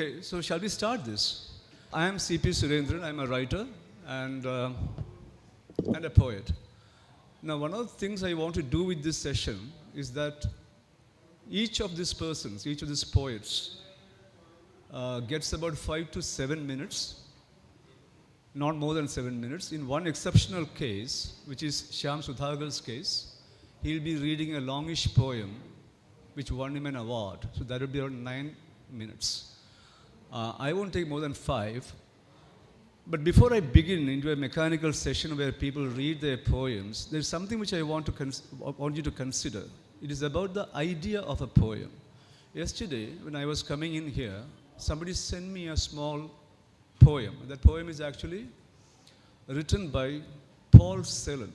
Okay, so shall we start this? I am C.P. Surendran. I'm a writer and a poet. Now, one of the things I want to do with this session is that each of these persons, each of these poets, gets about 5 to 7 minutes, not more than 7 minutes. In one exceptional case, which is Shyam Sudhagar's case, he'll be reading a longish poem which won him an award. So that will be around 9 minutes. I won't take more than 5. But before I begin into a mechanical session where people read their poems, there's something which I want you to consider. It is about the idea of a poem. Yesterday, when I was coming in here, somebody sent me a small poem. That poem is actually written by Paul Celan.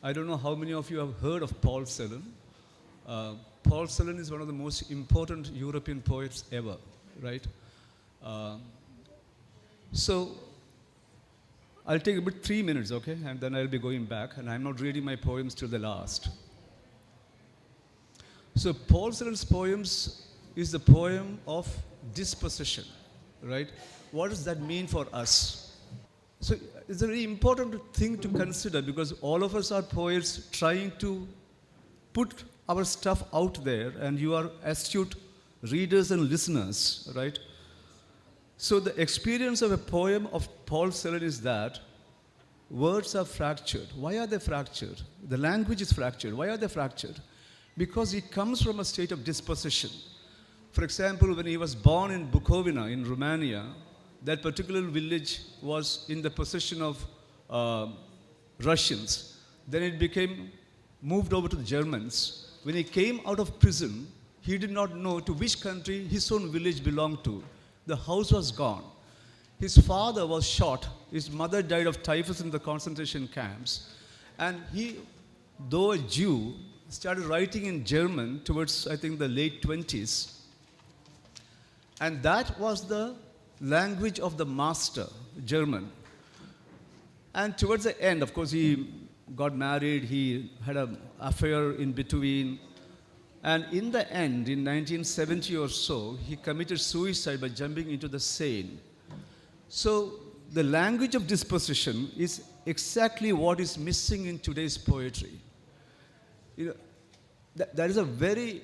I don't know how many of you have heard of Paul Celan. Paul Celan is one of the most important European poets ever, right? So I'll take about 3 minutes, okay? And then I'll be going back, and I'm not reading my poems till the last. So Paul Celan's poems is the poem of disposition, right? What does that mean for us? So it's a very important thing to consider because all of us are poets trying to put our stuff out there, and you are astute readers and listeners, right? So the experience of a poem of Paul Celan is that words are fractured. Why are they fractured? The language is fractured. Why are they fractured? Because it comes from a state of disposition. For example, when he was born in Bukovina in Romania, that particular village was in the possession of Russians. Then it became moved over to the Germans. When he came out of prison, he did not know to which country his own village belonged to. The house was gone. His father was shot. His mother died of typhus in the concentration camps. And he, though a Jew, started writing in German towards, I think, the late 20s. And that was the language of the master, German. And towards the end, of course, he got married. He had an affair in between. And in the end, in 1970 or so, he committed suicide by jumping into the Seine. So the language of disposition is exactly what is missing in today's poetry. You know, that is a very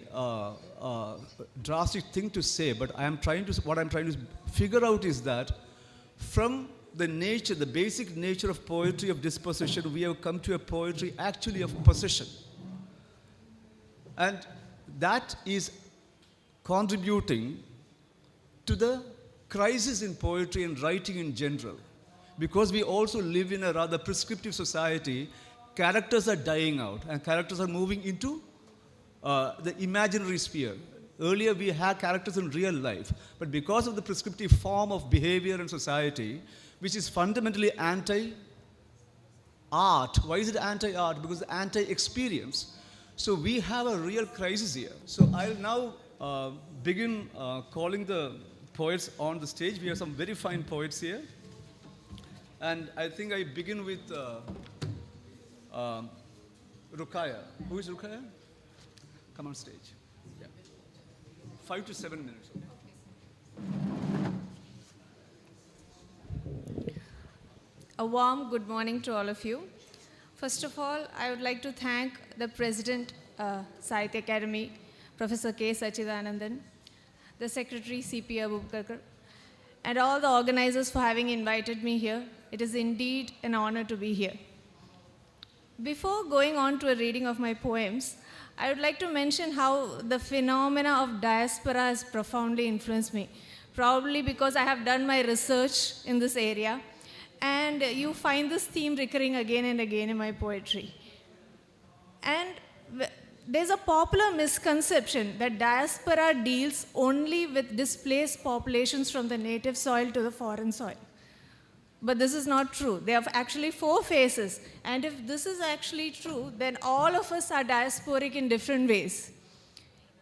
drastic thing to say, but what I'm trying to figure out is that from the nature, the basic nature of poetry of disposition, we have come to a poetry actually of possession. And that is contributing to the crisis in poetry and writing in general. Because we also live in a rather prescriptive society, characters are dying out and characters are moving into the imaginary sphere. Earlier we had characters in real life, but because of the prescriptive form of behavior in society, which is fundamentally anti-art. Why is it anti-art? Because it's anti-experience. So we have a real crisis here. So I'll now begin calling the poets on the stage. We have some very fine poets here. And I think I begin with Rukaya. Who is Rukaya? Come on stage. Yeah. 5 to 7 minutes. A warm good morning to all of you. First of all, I would like to thank the President, Sahitya Akademi, Professor K. Sachidanandan, the Secretary, C.P. Abubakar, and all the organizers for having invited me here. It is indeed an honor to be here. Before going on to a reading of my poems, I would like to mention how the phenomena of diaspora has profoundly influenced me, probably because I have done my research in this area. And you find this theme recurring again and again in my poetry. And there's a popular misconception that diaspora deals only with displaced populations from the native soil to the foreign soil. But this is not true. There are actually 4 phases. And if this is actually true, then all of us are diasporic in different ways.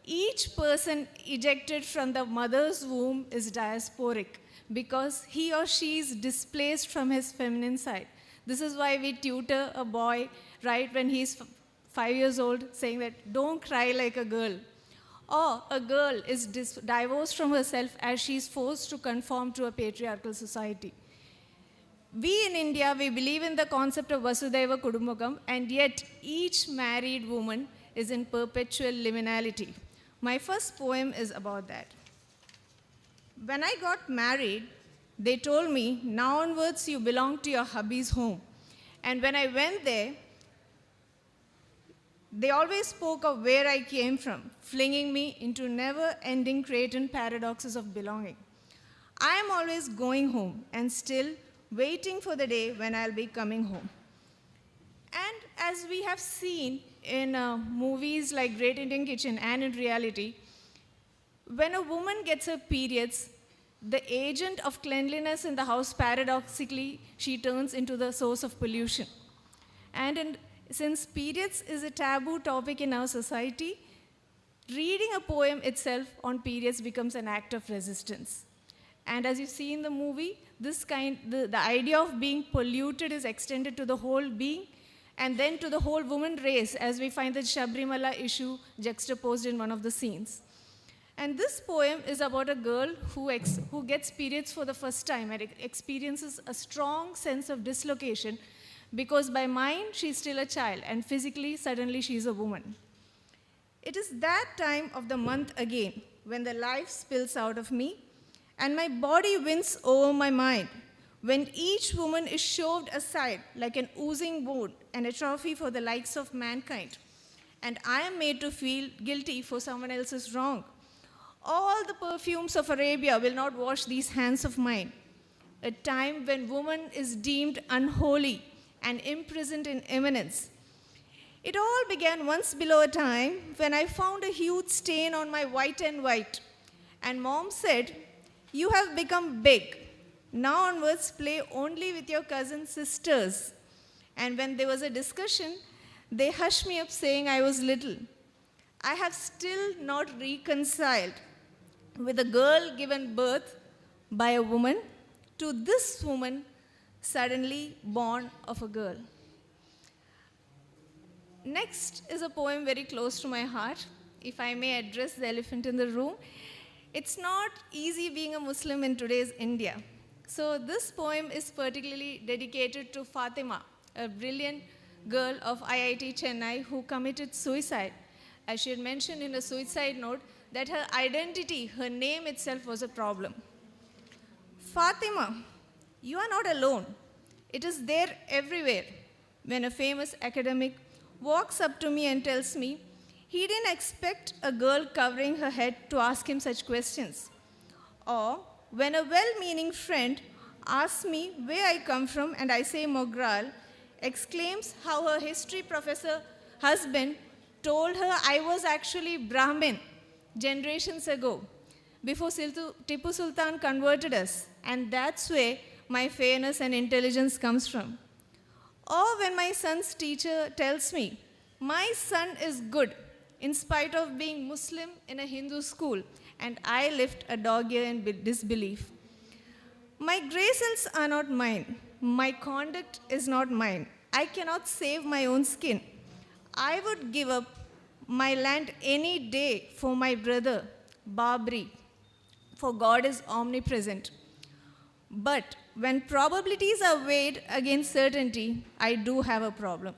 Each person ejected from the mother's womb is diasporic, because he or she is displaced from his feminine side. This is why we tutor a boy right when he's 5 years old, saying that don't cry like a girl. Or a girl is divorced from herself as she is forced to conform to a patriarchal society. We in India, we believe in the concept of Vasudhaiva Kudumbakam, and yet each married woman is in perpetual liminality. My first poem is about that. When I got married, they told me, now onwards you belong to your hubby's home. And when I went there, they always spoke of where I came from, flinging me into never-ending Cretan paradoxes of belonging. I am always going home and still waiting for the day when I'll be coming home. And as we have seen in movies like Great Indian Kitchen and in reality, when a woman gets her periods, the agent of cleanliness in the house, paradoxically, she turns into the source of pollution. And since periods is a taboo topic in our society, reading a poem itself on periods becomes an act of resistance. And as you see in the movie, the idea of being polluted is extended to the whole being and then to the whole woman race, as we find the Sabrimala issue juxtaposed in one of the scenes. And this poem is about a girl who gets periods for the first time and experiences a strong sense of dislocation because by mind she's still a child and physically suddenly she's a woman. It is that time of the month again when the life spills out of me and my body wins over my mind, when each woman is shoved aside like an oozing wound and a trophy for the likes of mankind, and I am made to feel guilty for someone else's wrong. All the perfumes of Arabia will not wash these hands of mine. A time when woman is deemed unholy and imprisoned in eminence. It all began once below a time when I found a huge stain on my white and white. And mom said, "You have become big. Now onwards play only with your cousin sisters." And when there was a discussion, they hushed me up saying I was little. I have still not reconciled with a girl given birth by a woman to this woman suddenly born of a girl. Next is a poem very close to my heart. If I may address the elephant in the room, it's not easy being a Muslim in today's India. So this poem is particularly dedicated to Fatima, a brilliant girl of IIT Chennai who committed suicide. As she had mentioned in a suicide note, that her identity, her name itself was a problem. Fatima, you are not alone. It is there everywhere. When a famous academic walks up to me and tells me he didn't expect a girl covering her head to ask him such questions. Or when a well-meaning friend asks me where I come from and I say Mogral, exclaims how her history professor husband told her I was actually Brahmin generations ago, before Tipu Sultan converted us, and that's where my fairness and intelligence comes from. Or when my son's teacher tells me, my son is good in spite of being Muslim in a Hindu school, and I lift a dog ear in disbelief. My gray cells are not mine. My conduct is not mine. I cannot save my own skin. I would give up my land any day for my brother, Babri, for God is omnipresent. But when probabilities are weighed against certainty, I do have a problem.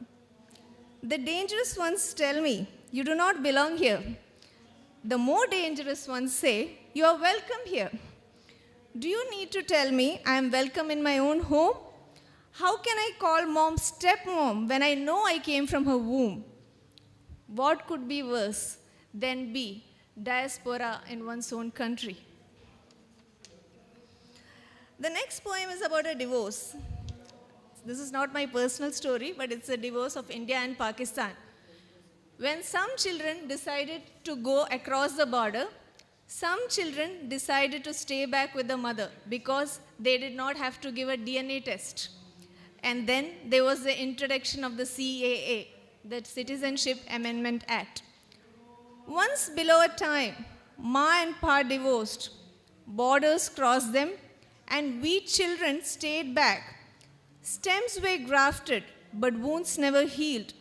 The dangerous ones tell me, you do not belong here. The more dangerous ones say, you are welcome here. Do you need to tell me I am welcome in my own home? How can I call mom stepmom when I know I came from her womb? What could be worse than be diaspora in one's own country? The next poem is about a divorce. This is not my personal story, but it's a divorce of India and Pakistan. When some children decided to go across the border, some children decided to stay back with the mother because they did not have to give a DNA test. And then there was the introduction of the CAA, the Citizenship Amendment Act. Once below a time, Ma and Pa divorced, borders crossed them, and we children stayed back. Stems were grafted, but wounds never healed.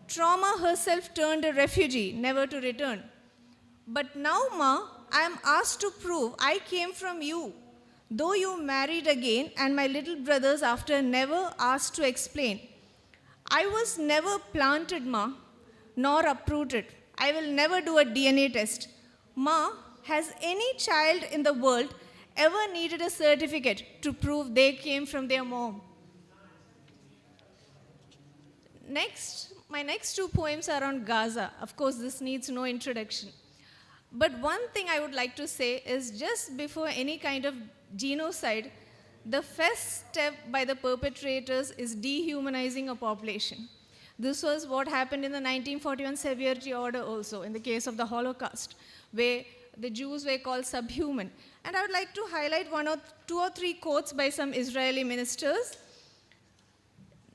Trauma herself turned a refugee, never to return. But now, Ma, I am asked to prove I came from you. Though you married again, and my little brothers after never asked to explain. I was never planted, Ma, nor uprooted. I will never do a DNA test. Ma, has any child in the world ever needed a certificate to prove they came from their mom? Next, my next two poems are on Gaza. Of course, this needs no introduction. But one thing I would like to say is just before any kind of genocide, the first step by the perpetrators is dehumanizing a population. This was what happened in the 1941 Severity Order also, in the case of the Holocaust, where the Jews were called subhuman. And I would like to highlight two or three quotes by some Israeli ministers.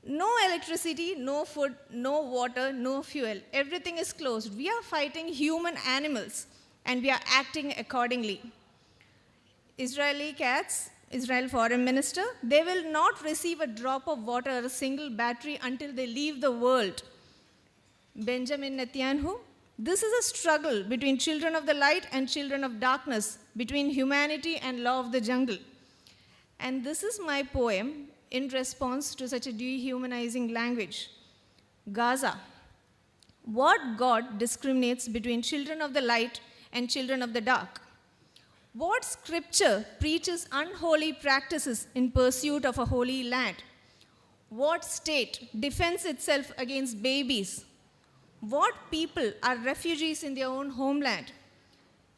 No electricity, no food, no water, no fuel. Everything is closed. We are fighting human animals, and we are acting accordingly. Israeli Katz, Israel Foreign Minister, they will not receive a drop of water or a single battery until they leave the world. Benjamin Netanyahu, this is a struggle between children of the light and children of darkness, between humanity and law of the jungle. And this is my poem in response to such a dehumanizing language. Gaza. What God discriminates between children of the light and children of the dark? What scripture preaches unholy practices in pursuit of a holy land? What state defends itself against babies? What people are refugees in their own homeland?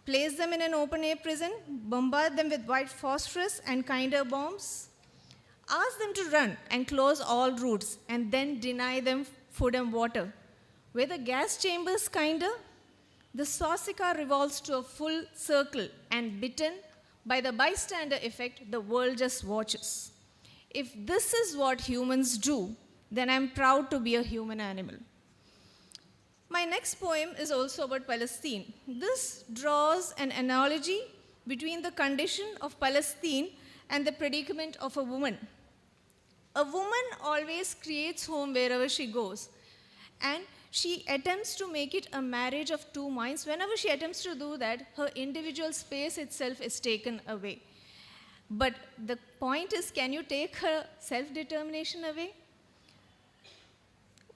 Place them in an open-air prison, bombard them with white phosphorus and kinder bombs? Ask them to run and close all routes and then deny them food and water. Were the gas chambers kinder? The swastika revolves to a full circle and bitten by the bystander effect, the world just watches. If this is what humans do, then I'm proud to be a human animal. My next poem is also about Palestine. This draws an analogy between the condition of Palestine and the predicament of a woman. A woman always creates home wherever she goes, and she attempts to make it a marriage of two minds. Whenever she attempts to do that, her individual space itself is taken away. But the point is, can you take her self-determination away?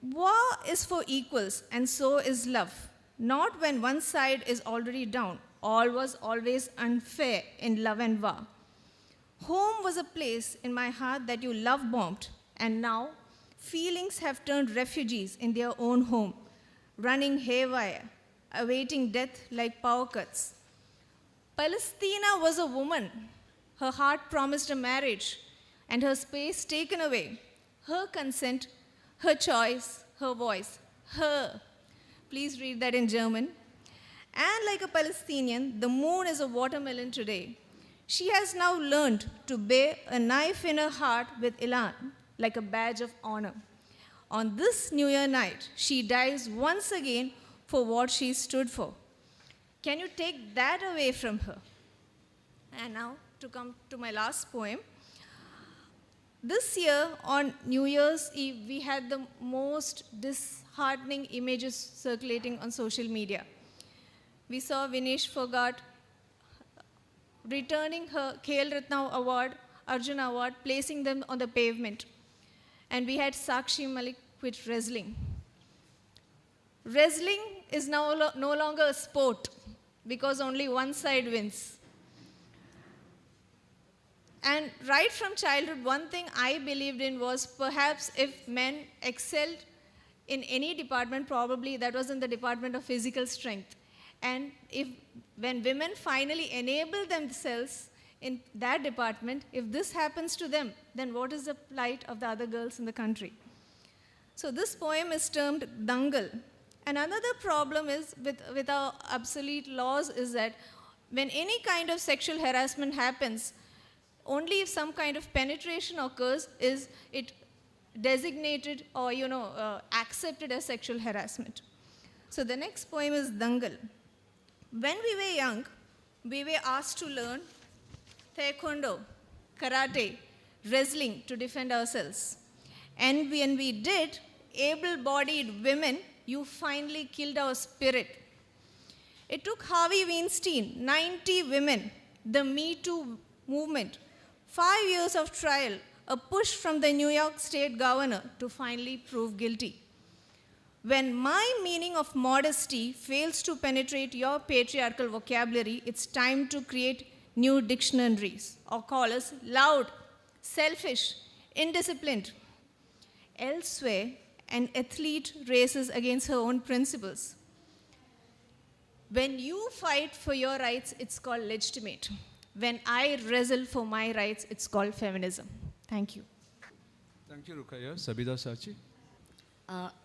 War is for equals, and so is love. Not when one side is already down. All was always unfair in love and war. Home was a place in my heart that you love-bombed, and now feelings have turned refugees in their own home, running haywire, awaiting death like power cuts. Palestina was a woman. Her heart promised a marriage, and her space taken away. Her consent, her choice, her voice, her. Please read that in German. And like a Palestinian, the moon is a watermelon today. She has now learned to bear a knife in her heart with elan, like a badge of honor. On this New Year night, she dies once again for what she stood for. Can you take that away from her? And now, to come to my last poem. This year, on New Year's Eve, we had the most disheartening images circulating on social media. We saw Vinesh Fogart returning her Khel Ratna Award, Arjuna Award, placing them on the pavement. And we had Sakshi Malik quit wrestling. Wrestling is now no longer a sport because only one side wins. And right from childhood, one thing I believed in was perhaps if men excelled in any department, probably that was in the department of physical strength. And when women finally enable themselves in that department, if this happens to them, then what is the plight of the other girls in the country? So this poem is termed Dangal. And another problem is with our obsolete laws is that when any kind of sexual harassment happens, only if some kind of penetration occurs is it designated or accepted as sexual harassment. So the next poem is Dangal. When we were young, we were asked to learn taekwondo, karate, wrestling to defend ourselves. And when we did, able-bodied women, you finally killed our spirit. It took Harvey Weinstein, 90 women, the Me Too movement, 5 years of trial, a push from the New York State governor to finally prove guilty. When my meaning of modesty fails to penetrate your patriarchal vocabulary, it's time to create new dictionaries or call us loud, selfish, indisciplined. Elsewhere, an athlete races against her own principles. When you fight for your rights, it's called legitimate. When I wrestle for my rights, it's called feminism. Thank you. Thank you, Rukaya. Sabida Sachi.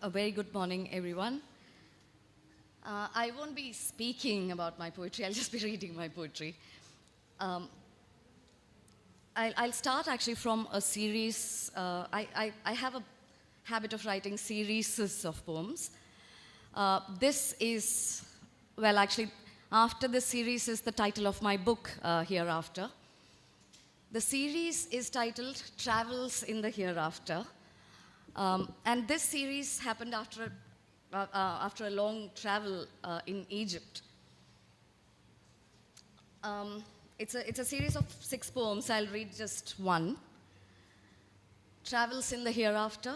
A very good morning, everyone. I won't be speaking about my poetry, I'll just be reading my poetry. I'll start actually from a series. I have a habit of writing series of poems. This is, well, actually, after this series is the title of my book, Hereafter. The series is titled Travels in the Hereafter. And this series happened after a long travel in Egypt. It's a series of 6 poems. I'll read just one. Travels in the Hereafter.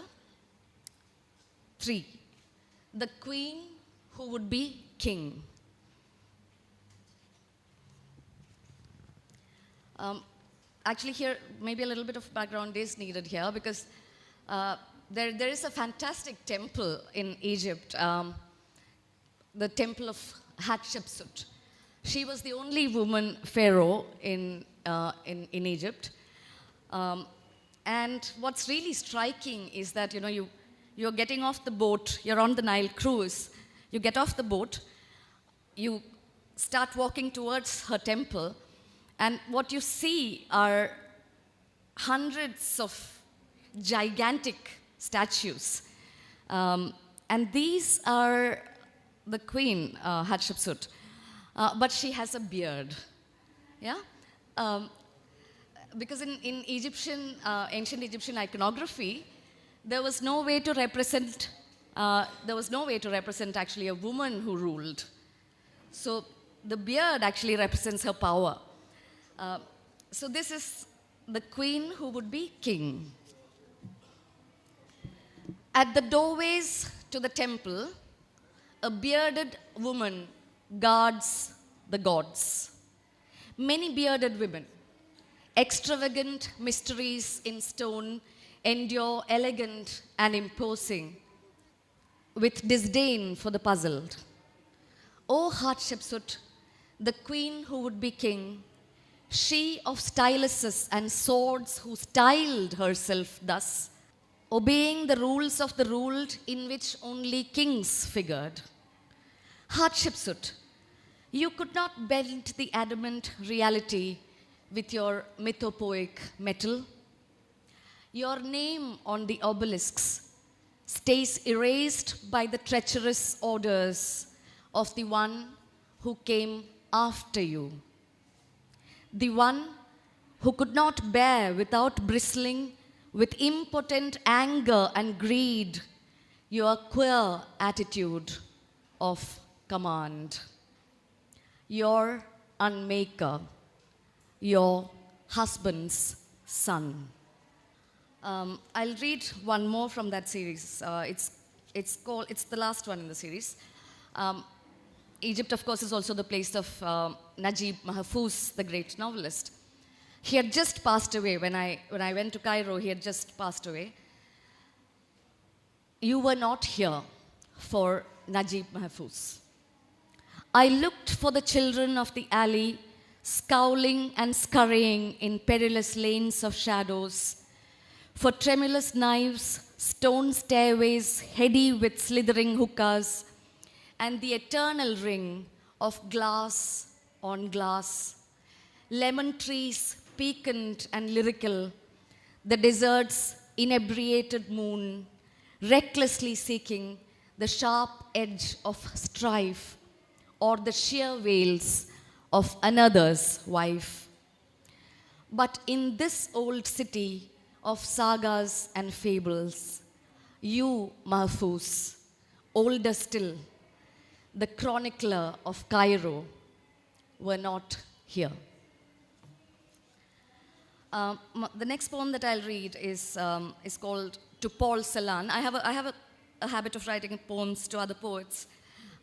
3. The Queen Who Would Be King. Actually, here, maybe a little bit of background is needed here because there is a fantastic temple in Egypt, the temple of Hatshepsut. She was the only woman pharaoh in Egypt. And what's really striking is that, you're getting off the boat, you're on the Nile cruise, you get off the boat, you start walking towards her temple, and what you see are hundreds of gigantic statues. And these are the queen, Hatshepsut. But she has a beard. Yeah? Because in Egyptian, ancient Egyptian iconography, there was no way to represent actually a woman who ruled. So the beard actually represents her power. So this is the queen who would be king. At the doorways to the temple, a bearded woman guards the gods. Many bearded women, extravagant mysteries in stone, endure elegant and imposing, with disdain for the puzzled. O Hatshepsut, the queen who would be king, she of styluses and swords who styled herself thus, obeying the rules of the ruled in which only kings figured. Hatshepsut, you could not bend the adamant reality with your mythopoeic metal. Your name on the obelisks stays erased by the treacherous orders of the one who came after you. The one who could not bear without bristling with impotent anger and greed your queer attitude of command. Your unmaker, your husband's son. I'll read one more from that series. It's the last one in the series. Egypt, of course, is also the place of Najib Mahfouz, the great novelist. He had just passed away. When I went to Cairo, he had just passed away. You were not here for Najib Mahfouz. I looked for the children of the alley, scowling and scurrying in perilous lanes of shadows, for tremulous knives, stone stairways heady with slithering hookahs, and the eternal ring of glass on glass, lemon trees piquant and lyrical, the desert's inebriated moon, recklessly seeking the sharp edge of strife or the sheer veils of another's wife. But in this old city of sagas and fables, you, Mahfouz, older still, the chronicler of Cairo, were not here. The next poem that I'll read is called To Paul Celan. I have a habit of writing poems to other poets.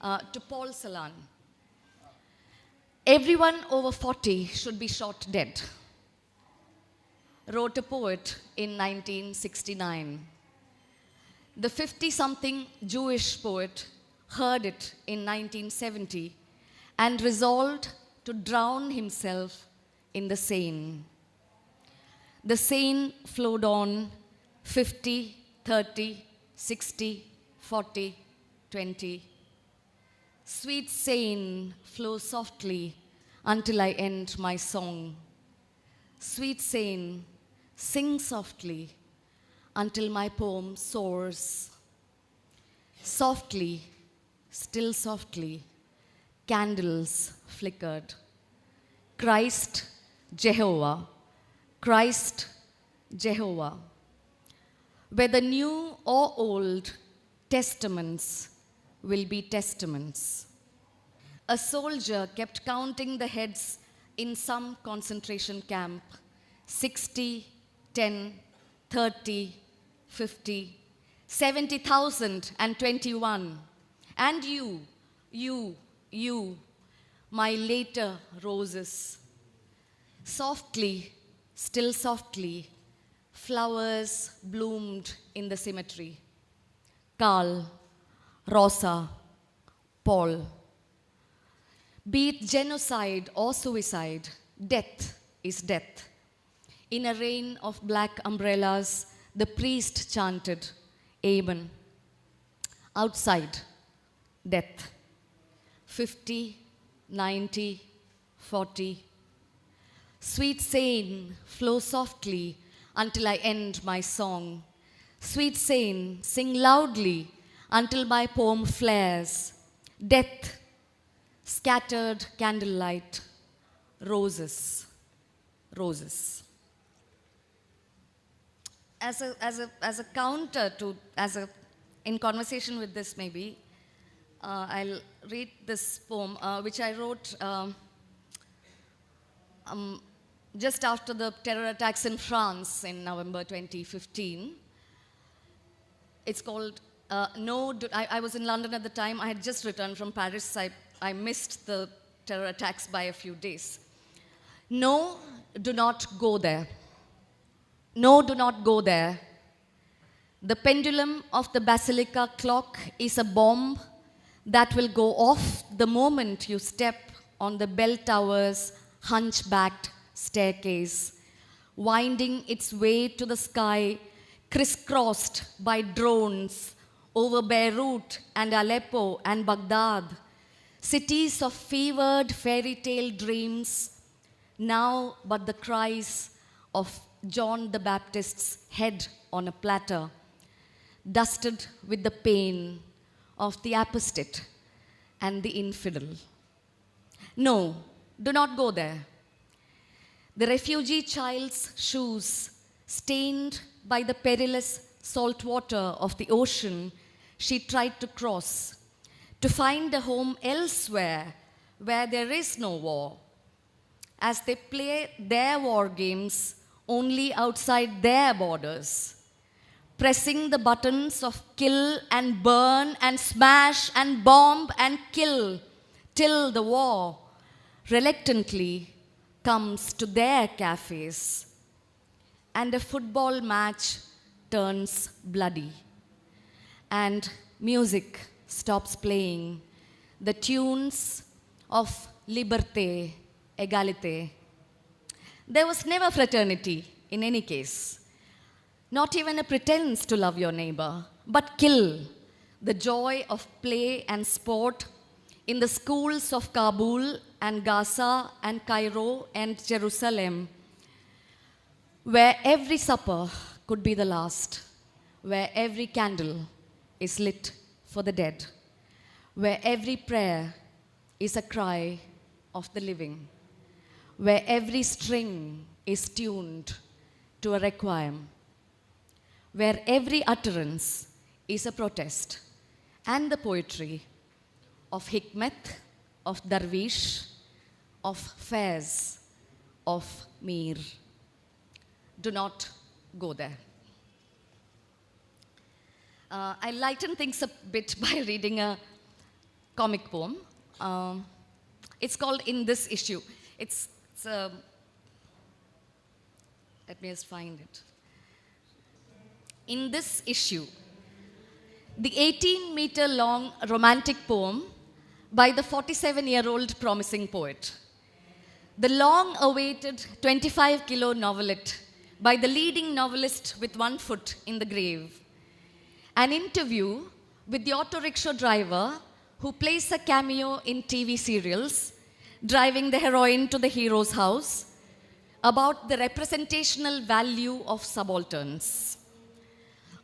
To Paul Celan. Everyone over 40 should be shot dead, wrote a poet in 1969. The 50-something Jewish poet heard it in 1970 and resolved to drown himself in the Seine. The Seine flowed on 50, 30, 60, 40, 20. Sweet Seine, flow softly until I end my song. Sweet Seine, sing softly until my poem soars. Softly, still softly, candles flickered. Christ, Jehovah, Christ, Jehovah. Whether new or old, testaments will be testaments. A soldier kept counting the heads in some concentration camp. 60, 10, 30, 50, 70,021. And you, my later roses. Softly, still softly, flowers bloomed in the cemetery. Carl, Rosa, Paul. Be it genocide or suicide, death is death. In a rain of black umbrellas, the priest chanted, Amen. Outside, death. 50, 90, 40. Sweet Seine, flow softly until I end my song. Sweet Seine, sing loudly until my poem flares. Death, scattered candlelight, roses, roses. As a counter to, in conversation with this maybe, I'll read this poem, which I wrote just after the terror attacks in France in November 2015. It's called I was in London at the time. I had just returned from Paris. I missed the terror attacks by a few days. No, do not go there. No, do not go there. The pendulum of the basilica clock is a bomb that will go off the moment you step on the bell tower's hunchbacked staircase, winding its way to the sky, crisscrossed by drones over Beirut and Aleppo and Baghdad, cities of fevered fairy tale dreams, now but the cries of John the Baptist's head on a platter, dusted with the pain of the apostate and the infidel. No, do not go there. The refugee child's shoes, stained by the perilous salt water of the ocean she tried to cross, to find a home elsewhere where there is no war, as they play their war games only outside their borders, pressing the buttons of kill and burn and smash and bomb and kill till the war reluctantly comes to their cafes and a football match turns bloody and music stops playing the tunes of liberté, égalité. There was never fraternity in any case, not even a pretense to love your neighbor, but kill, the joy of play and sport in the schools of Kabul and Gaza and Cairo and Jerusalem, where every supper could be the last, where every candle is lit for the dead, where every prayer is a cry of the living, where every string is tuned to a requiem, where every utterance is a protest, and the poetry of hikmet, of darwish, of fairs, of mir. Do not go there. I lighten things a bit by reading a comic poem. It's called In This Issue. Let me just find it. In This Issue, the 18-meter long romantic poem by the 47-year-old promising poet. The long-awaited 25-kilo novelette by the leading novelist with one foot in the grave. An interview with the auto rickshaw driver who plays a cameo in TV serials, driving the heroine to the hero's house, about the representational value of subalterns.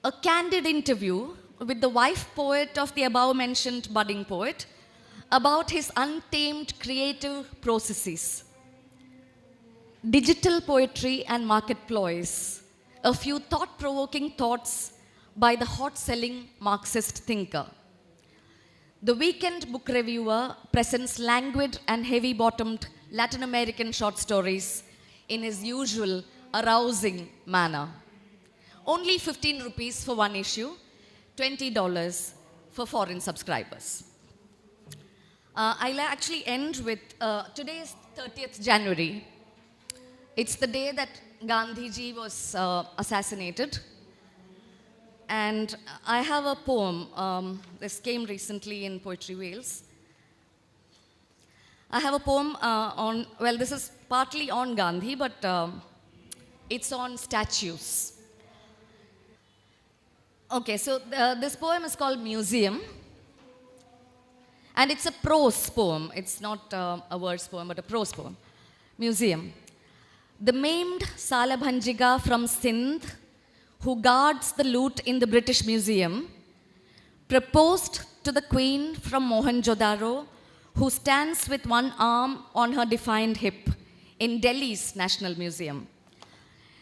A candid interview with the wife poet of the above-mentioned budding poet about his untamed creative processes. Digital poetry and market ploys. A few thought-provoking thoughts by the hot-selling Marxist thinker. The Weekend Book Reviewer presents languid and heavy-bottomed Latin American short stories in his usual arousing manner. Only 15 rupees for one issue, $20 for foreign subscribers. I'll actually end with, today is 30th January. It's the day that Gandhiji was assassinated. And I have a poem, this came recently in Poetry Wales. I have a poem this is partly on Gandhi, but it's on statues. Okay, so this poem is called Museum. And it's a prose poem. It's not a verse poem, but a prose poem. Museum. The maimed Salabhanjiga from Sindh, who guards the loot in the British Museum, proposed to the Queen from Mohenjo-daro, who stands with one arm on her defined hip in Delhi's National Museum.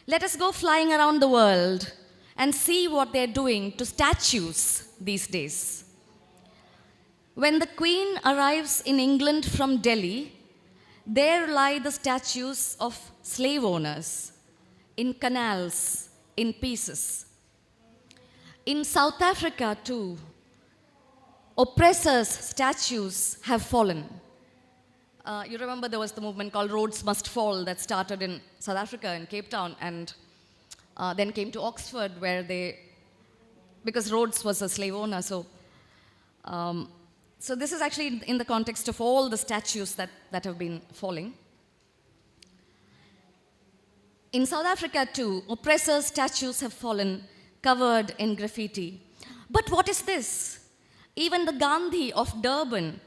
Let us go flying around the world and see what they're doing to statues these days. When the Queen arrives in England from Delhi, there lie the statues of slave owners in canals, in pieces. In South Africa, too, oppressors' statues have fallen. You remember there was the movement called Rhodes Must Fall that started in South Africa, in Cape Town, and then came to Oxford, where because Rhodes was a slave owner, so this is actually in the context of all the statues that have been falling. In South Africa, too, oppressors' statues have fallen, covered in graffiti. But what is this? Even the Gandhi of Durban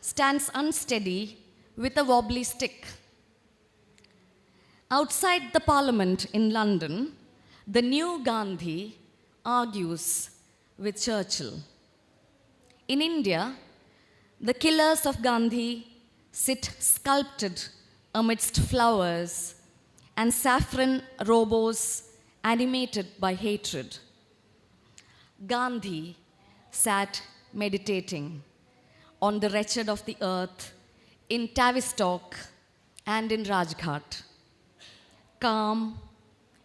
stands unsteady with a wobbly stick. Outside the Parliament in London, the new Gandhi argues with Churchill. In India, the killers of Gandhi sit sculpted amidst flowers and saffron robos animated by hatred. Gandhi sat meditating on the wretched of the earth in Tavistock and in Rajghat, calm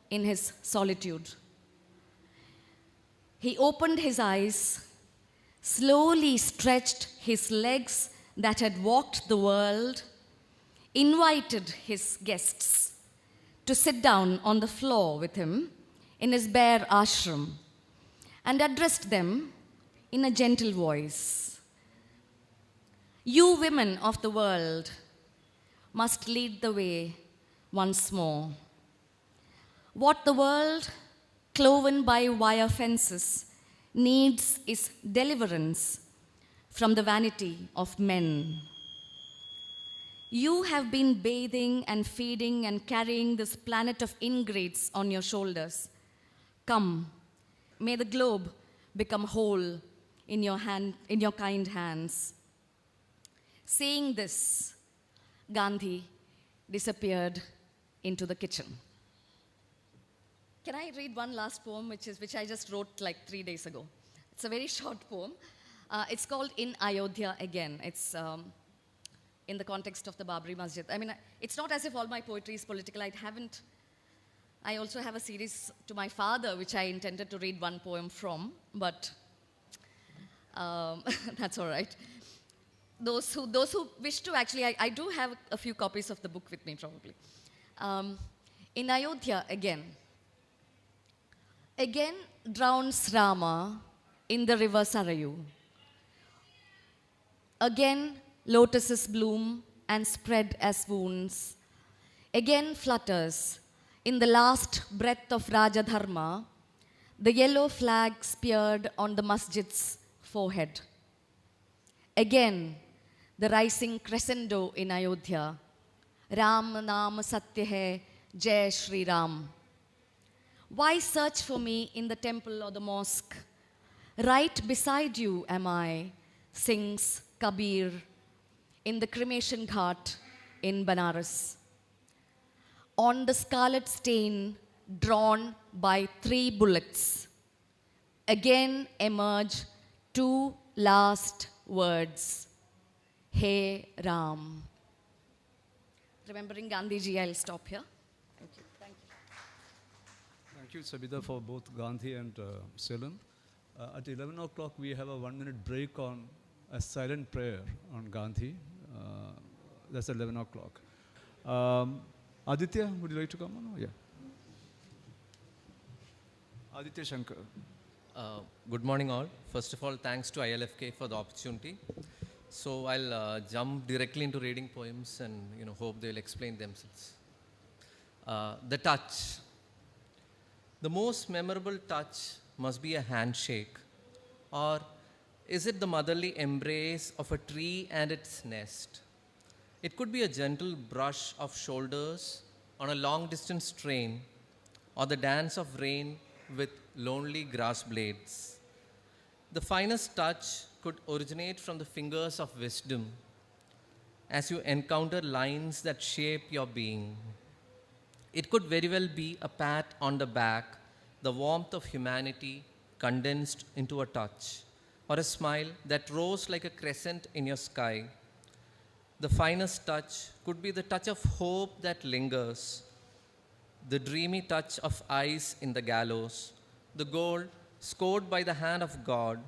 in his solitude. He opened his eyes, slowly stretched his legs that had walked the world, invited his guests to sit down on the floor with him in his bare ashram, and addressed them in a gentle voice. You women of the world must lead the way once more. What the world, cloven by wire fences, needs is deliverance from the vanity of men. You have been bathing and feeding and carrying this planet of ingrates on your shoulders. Come, may the globe become whole in your kind hands. Saying this, Gandhi disappeared into the kitchen. Can I read one last poem, which I just wrote like 3 days ago? It's a very short poem. It's called In Ayodhya again. It's in the context of the Babri Masjid. I mean, it's not as if all my poetry is political. I also have a series to my father, which I intended to read one poem from, but that's all right. Those who wish to, actually, I do have a few copies of the book with me, probably. In Ayodhya again. Again drowns Rama in the river Sarayu. Again lotuses bloom and spread as wounds. Again flutters in the last breath of Rajadharma the yellow flag speared on the masjid's forehead. Again the rising crescendo in Ayodhya. Ram Naam Satya Hai, Jai Shri Ram. Why search for me in the temple or the mosque? Right beside you am I, sings Kabir in the cremation ghat in Banaras. On the scarlet stain drawn by 3 bullets, again emerge 2 last words. Hey Ram. Remembering Gandhiji, I'll stop here. Thank you. Thank you. Thank you, Sabita, for both Gandhi and Ceylon. At 11 o'clock, we have a 1-minute break on a silent prayer on Gandhi. That's 11 o'clock. Aditya, would you like to come on? Yeah. Aditya Shankar. Good morning, all. First of all, thanks to ILFK for the opportunity. So I'll jump directly into reading poems and hope they'll explain themselves. The touch. The most memorable touch must be a handshake, or is it the motherly embrace of a tree and its nest? It could be a gentle brush of shoulders on a long-distance train, or the dance of rain with lonely grass blades. The finest touch could originate from the fingers of wisdom as you encounter lines that shape your being. It could very well be a pat on the back, the warmth of humanity condensed into a touch, or a smile that rose like a crescent in your sky. The finest touch could be the touch of hope that lingers, the dreamy touch of ice in the gallows, the gold scored by the hand of God,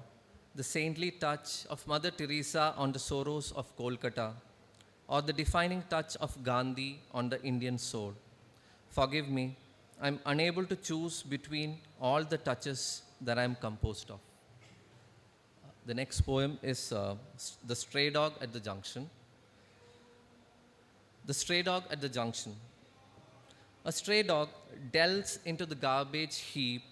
the saintly touch of Mother Teresa on the sorrows of Kolkata, or the defining touch of Gandhi on the Indian soul. Forgive me, I'm unable to choose between all the touches that I'm composed of. The next poem is The Stray Dog at the Junction. The stray dog at the junction. A stray dog delves into the garbage heap,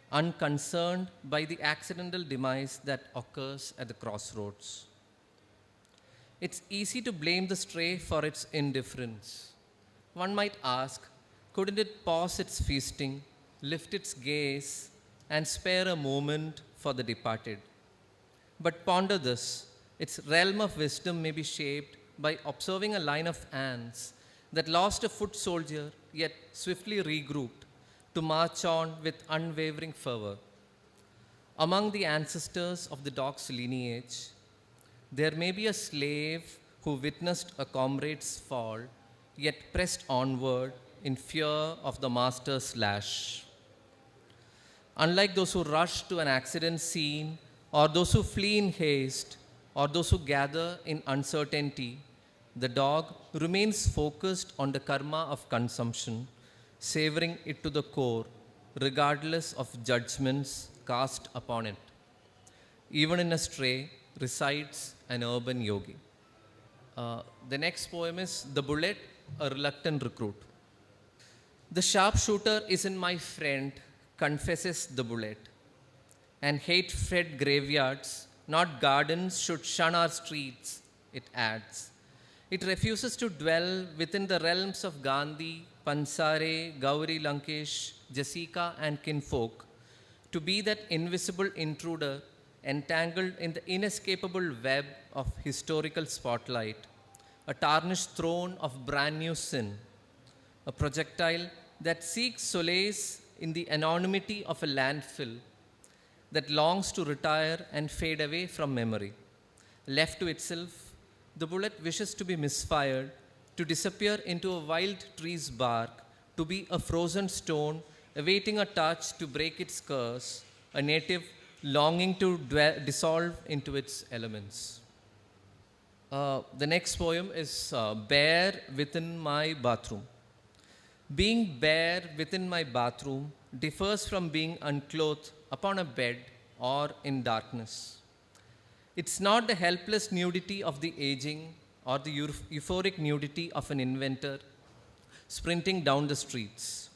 unconcerned by the accidental demise that occurs at the crossroads. It's easy to blame the stray for its indifference. One might ask, couldn't it pause its feasting, lift its gaze, and spare a moment for the departed? But ponder this, its realm of wisdom may be shaped by observing a line of ants that lost a foot soldier yet swiftly regrouped to march on with unwavering fervor. Among the ancestors of the dog's lineage, there may be a slave who witnessed a comrade's fall yet pressed onward in fear of the master's lash. Unlike those who rush to an accident scene, or those who flee in haste, or those who gather in uncertainty, the dog remains focused on the karma of consumption, savoring it to the core, regardless of judgments cast upon it. Even in a stray resides an urban yogi. The next poem is The Bullet, a Reluctant Recruit. The sharpshooter isn't my friend, confesses the bullet. And hate-fed graveyards, not gardens, should shun our streets, it adds. It refuses to dwell within the realms of Gandhi, Pansare, Gauri Lankesh, Jessica, and kinfolk, to be that invisible intruder entangled in the inescapable web of historical spotlight, a tarnished throne of brand new sin, a projectile that seeks solace in the anonymity of a landfill, that longs to retire and fade away from memory. Left to itself, the bullet wishes to be misfired, to disappear into a wild tree's bark, to be a frozen stone awaiting a touch to break its curse, a native longing to dissolve into its elements. The next poem is Bare Within My Bathroom. Being bare within my bathroom differs from being unclothed upon a bed or in darkness. It's not the helpless nudity of the aging or the euphoric nudity of an inventor sprinting down the streets.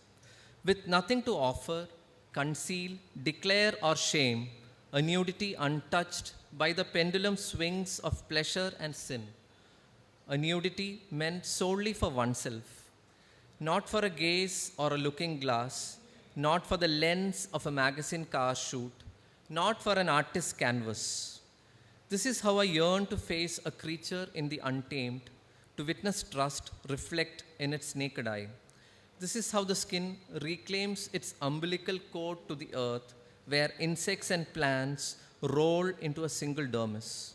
With nothing to offer, conceal, declare, or shame, a nudity untouched by the pendulum swings of pleasure and sin. A nudity meant solely for oneself, not for a gaze or a looking glass, not for the lens of a magazine car shoot, not for an artist's canvas. This is how I yearn to face a creature in the untamed, to witness trust reflect in its naked eye. This is how the skin reclaims its umbilical cord to the earth, where insects and plants roll into a single dermis.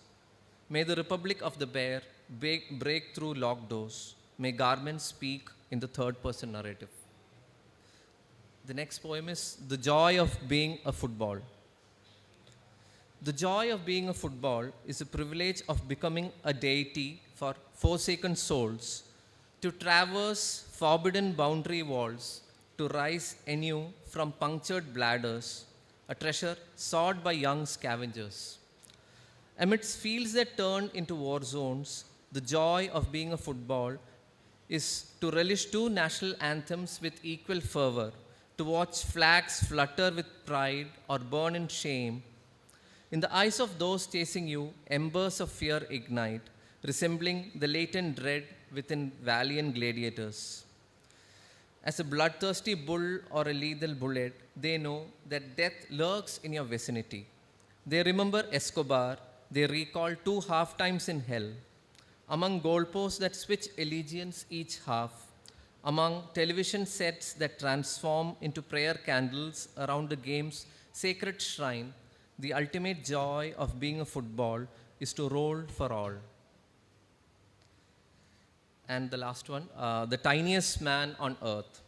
May the republic of the bear break through locked doors. May garments speak in the third-person narrative. The next poem is The Joy of Being a Football. The joy of being a football is the privilege of becoming a deity for forsaken souls, to traverse forbidden boundary walls, to rise anew from punctured bladders, a treasure sought by young scavengers. Amidst fields that turn into war zones, the joy of being a football is to relish two national anthems with equal fervor, to watch flags flutter with pride or burn in shame. In the eyes of those chasing you, embers of fear ignite, resembling the latent dread within valiant gladiators. As a bloodthirsty bull or a lethal bullet, they know that death lurks in your vicinity. They remember Escobar, they recall 2 half-times in hell. Among goalposts that switch allegiance each half, among television sets that transform into prayer candles around the game's sacred shrine, the ultimate joy of being a football is to roll for all. And the last one, the tiniest man on earth.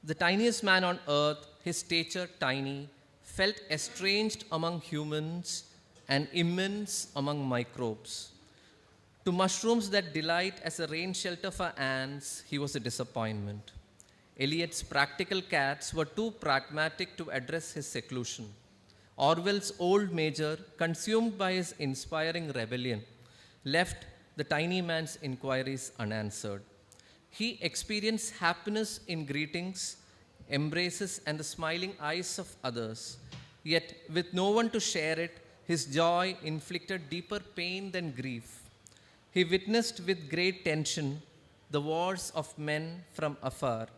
The tiniest man on earth, his stature tiny, felt estranged among humans and immense among microbes. To mushrooms that delight as a rain shelter for ants, he was a disappointment. Eliot's practical cats were too pragmatic to address his seclusion. Orwell's old major, consumed by his inspiring rebellion, left the tiny man's inquiries unanswered. He experienced happiness in greetings, embraces, and the smiling eyes of others. Yet, with no one to share it, his joy inflicted deeper pain than grief. He witnessed with great tension the wars of men from afar.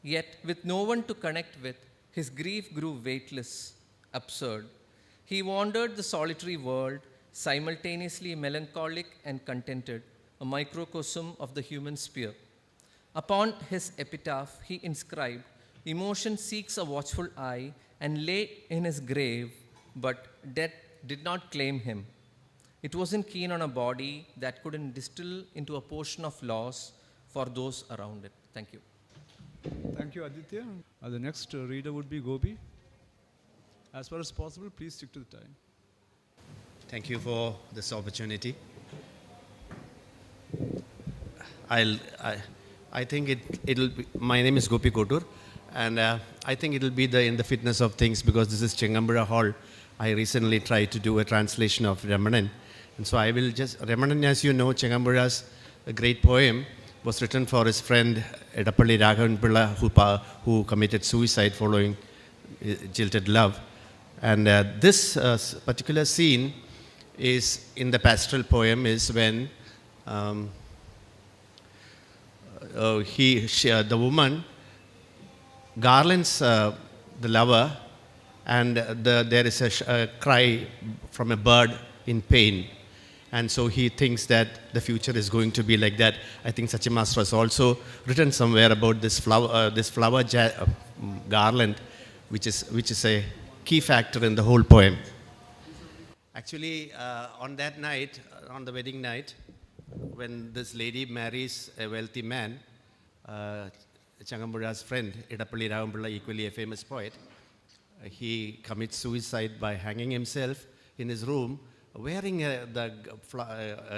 Yet, with no one to connect with, his grief grew weightless, absurd. He wandered the solitary world, simultaneously melancholic and contented, a microcosm of the human sphere. Upon his epitaph, he inscribed, "Emotion seeks a watchful eye and lay in his grave, but death did not claim him. It wasn't keen on a body that couldn't distill into a portion of loss for those around it." Thank you. Thank you, Aditya. The next reader would be Gopi. As far as possible, please stick to the time. Thank you for this opportunity. I think it'll be, my name is Gopi Kotur, and I think it'll be in the fitness of things, because this is Chengambura Hall. I recently tried to do a translation of Ramanan, and so I will just, Ramanan, as you know, Chengambura's a great poem, was written for his friend Edappalli Raghavan Pilla, who committed suicide following jilted love. And this particular scene is in the pastoral poem is when the woman garlands the lover, and there is a cry from a bird in pain. And so he thinks that the future is going to be like that. I think Sachimasta has also written somewhere about this flower garland, which is a key factor in the whole poem. Actually, on that night, on the wedding night, when this lady marries a wealthy man, Changambura's friend, Idappalli Ravampulla, equally a famous poet, he commits suicide by hanging himself in his room wearing the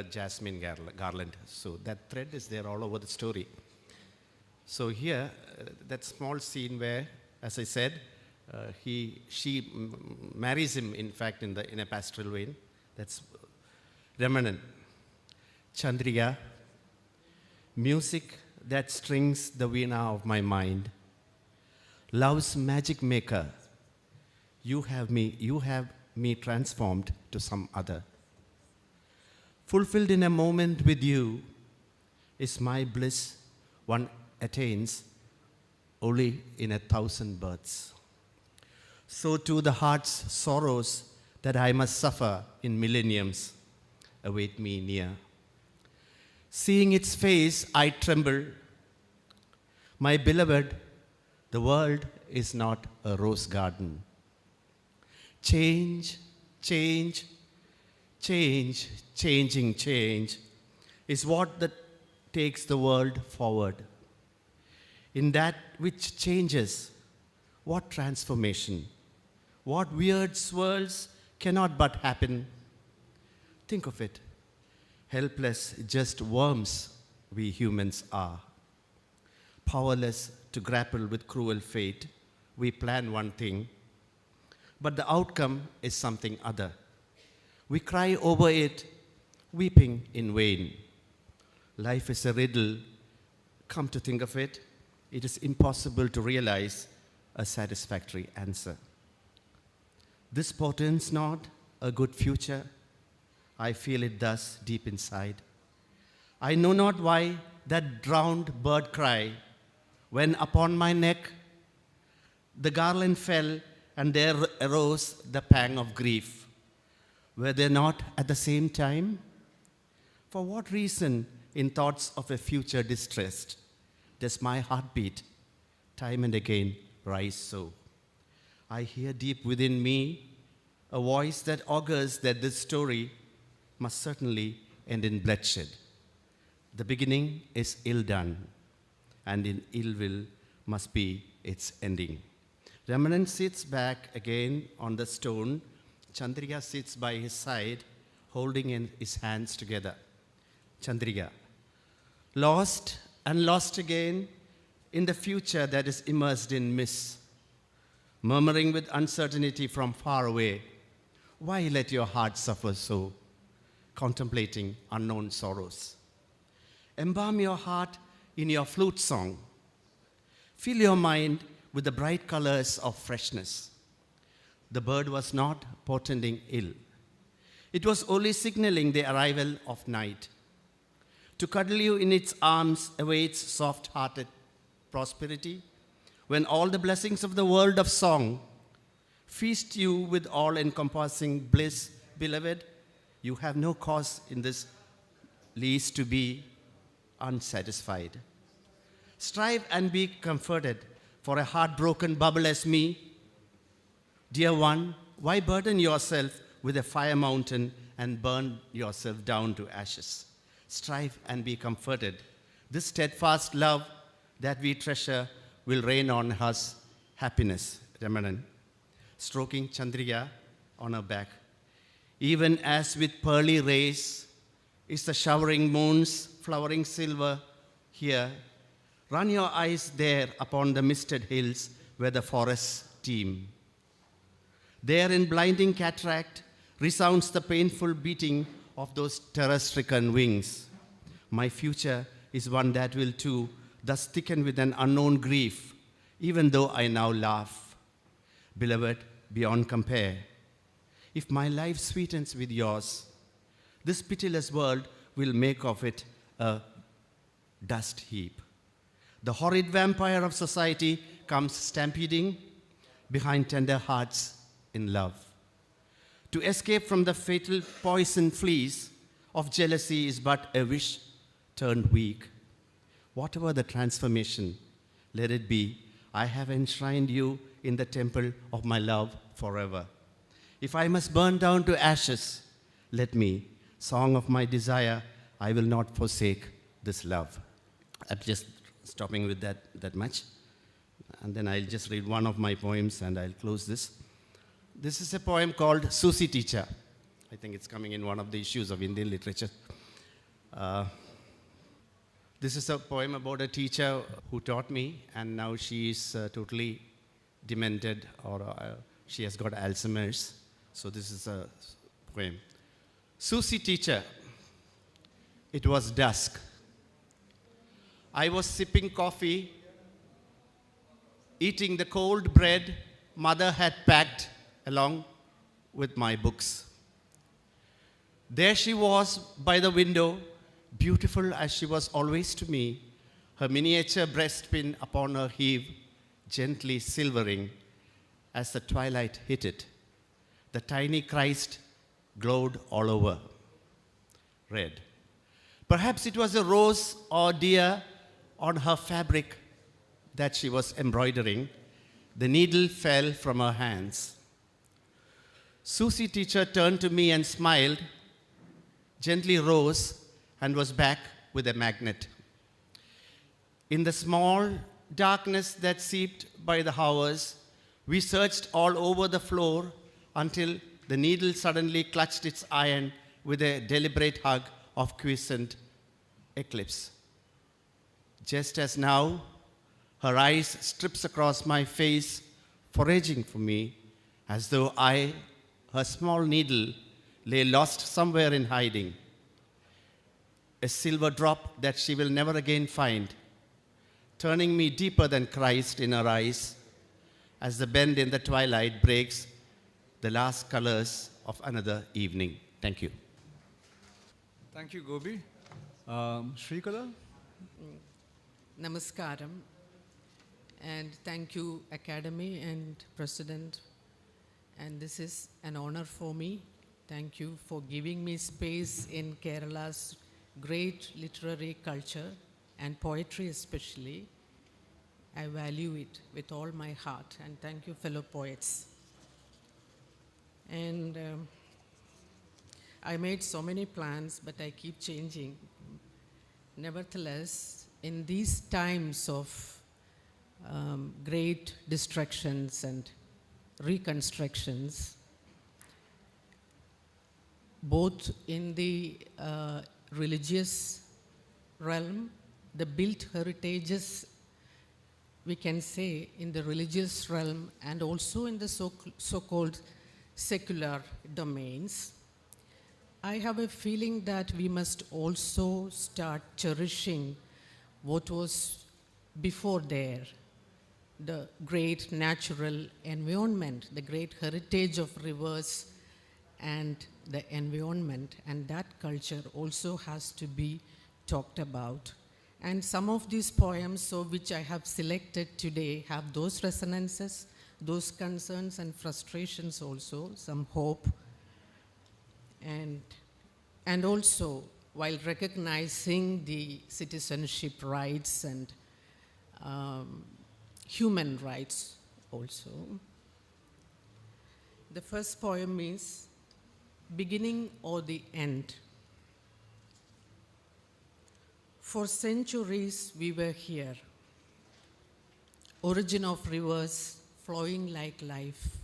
jasmine garland. So that thread is there all over the story. So here, that small scene where, as I said, she marries him, in fact, in a pastoral vein. That's Ramanan. Chandrika, music that strings the veena of my mind. Love's magic maker, you have me transformed to some other. Fulfilled in a moment with you is my bliss one attains only in 1,000 births. So too the heart's sorrows that I must suffer in millenniums await me near. Seeing its face, I tremble. My beloved, the world is not a rose garden. Change, change, change, change is what that takes the world forward. In that which changes, what transformation, what weird swirls cannot but happen. Think of it, helpless, just worms we humans are. Powerless to grapple with cruel fate, we plan one thing, but the outcome is something other. We cry over it, weeping in vain. Life is a riddle. Come to think of it, it is impossible to realize a satisfactory answer. This portends not a good future. I feel it thus deep inside. I know not why that drowned bird cry when upon my neck the garland fell and there arose the pang of grief. Were they not at the same time? For what reason, in thoughts of a future distressed, does my heartbeat time and again rise so? I hear deep within me a voice that augurs that this story must certainly end in bloodshed. The beginning is ill done, and in ill will must be its ending. Ramanan sits back again on the stone. Chandrika sits by his side, holding his hands together. Chandrika, lost and lost again in the future that is immersed in mist, murmuring with uncertainty from far away. Why let your heart suffer so, contemplating unknown sorrows? Embalm your heart in your flute song. Fill your mind with the bright colors of freshness. The bird was not portending ill. It was only signaling the arrival of night. To cuddle you in its arms awaits soft-hearted prosperity, when all the blessings of the world of song feast you with all-encompassing bliss, beloved. You have no cause in this least to be unsatisfied. Strive and be comforted for a heartbroken bubble as me. Dear one, why burden yourself with a fire mountain and burn yourself down to ashes? Strive and be comforted. This steadfast love that we treasure will rain on us happiness. Ramanan, stroking Chandrika on her back. Even as with pearly rays is the showering moon's flowering silver here, run your eyes there upon the misted hills where the forests teem. There in blinding cataract resounds the painful beating of those terror-stricken wings. My future is one that will too thus thicken with an unknown grief, even though I now laugh. Beloved, beyond compare, if my life sweetens with yours, this pitiless world will make of it a dust heap. The horrid vampire of society comes stampeding behind tender hearts in love. To escape from the fatal poison fleas of jealousy is but a wish turned weak. Whatever the transformation, let it be, I have enshrined you in the temple of my love forever. If I must burn down to ashes, let me, song of my desire, I will not forsake this love. I'm just stopping with that much. And then I'll just read one of my poems and I'll close this. This is a poem called Susie Teacher. I think it's coming in one of the issues of Indian literature. This is a poem about a teacher who taught me, and now she is totally demented, or she has got Alzheimer's. So this is a poem. Susie Teacher. It was dusk. I was sipping coffee, eating the cold bread Mother had packed along with my books. There she was by the window, beautiful as she was always to me, her miniature breastpin upon her heave, gently silvering as the twilight hit it. The tiny Christ glowed all over. Red. Perhaps it was a rose or deer on her fabric that she was embroidering. The needle fell from her hands. Susie Teacher turned to me and smiled, gently rose, and was back with a magnet. In the small darkness that seeped by the hours, we searched all over the floor until the needle suddenly clutched its iron with a deliberate hug of quiescent eclipse. Just as now, her eyes strips across my face, foraging for me, as though I, her small needle, lay lost somewhere in hiding. A silver drop that she will never again find, turning me deeper than Christ in her eyes, as the bend in the twilight breaks the last colors of another evening. Thank you. Thank you, Gobi. Shrikala? Namaskaram. And thank you, Academy and President. And this is an honor for me. Thank you for giving me space in Kerala's great literary culture and poetry especially. I value it with all my heart. And thank you, fellow poets. And I made so many plans, but I keep changing. Nevertheless, in these times of great distractions and reconstructions, both in the religious realm, the built heritages, we can say, in the religious realm, and also in the so-called secular domains, I have a feeling that we must also start cherishing what was before there, the great natural environment, the great heritage of rivers and the environment, and that culture also has to be talked about. And some of these poems, so which I have selected today, have those resonances, those concerns and frustrations also, some hope. And also, while recognizing the citizenship rights and human rights also. The first poem is Beginning or the End. For centuries we were here, origin of rivers flowing like life,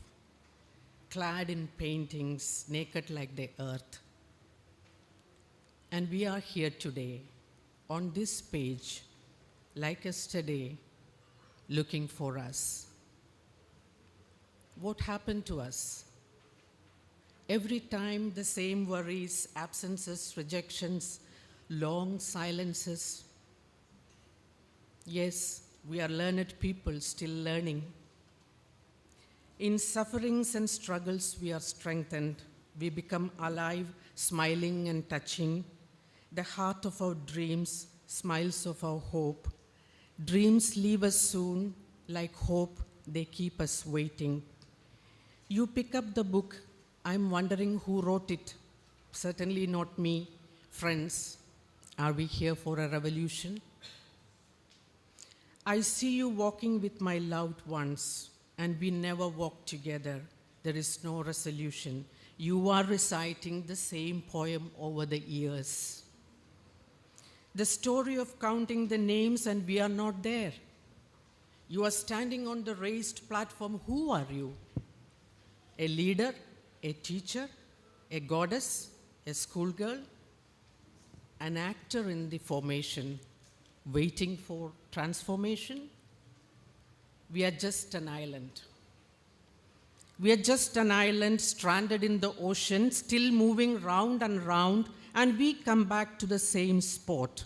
clad in paintings, naked like the earth. And we are here today, on this page, like yesterday, looking for us. What happened to us? Every time the same worries, absences, rejections, long silences. Yes, we are learned people still learning. In sufferings and struggles, we are strengthened. We become alive, smiling and touching. The heart of our dreams, smiles of our hope. Dreams leave us soon, like hope, they keep us waiting. You pick up the book, I'm wondering who wrote it. Certainly not me. Friends, are we here for a revolution? I see you walking with my loved ones, and we never walked together. There is no resolution. You are reciting the same poem over the years. The story of counting the names and we are not there. You are standing on the raised platform. Who are you? A leader, a teacher, a goddess, a schoolgirl, an actor in the formation, waiting for transformation? We are just an island. We are just an island stranded in the ocean, still moving round and round, and we come back to the same spot.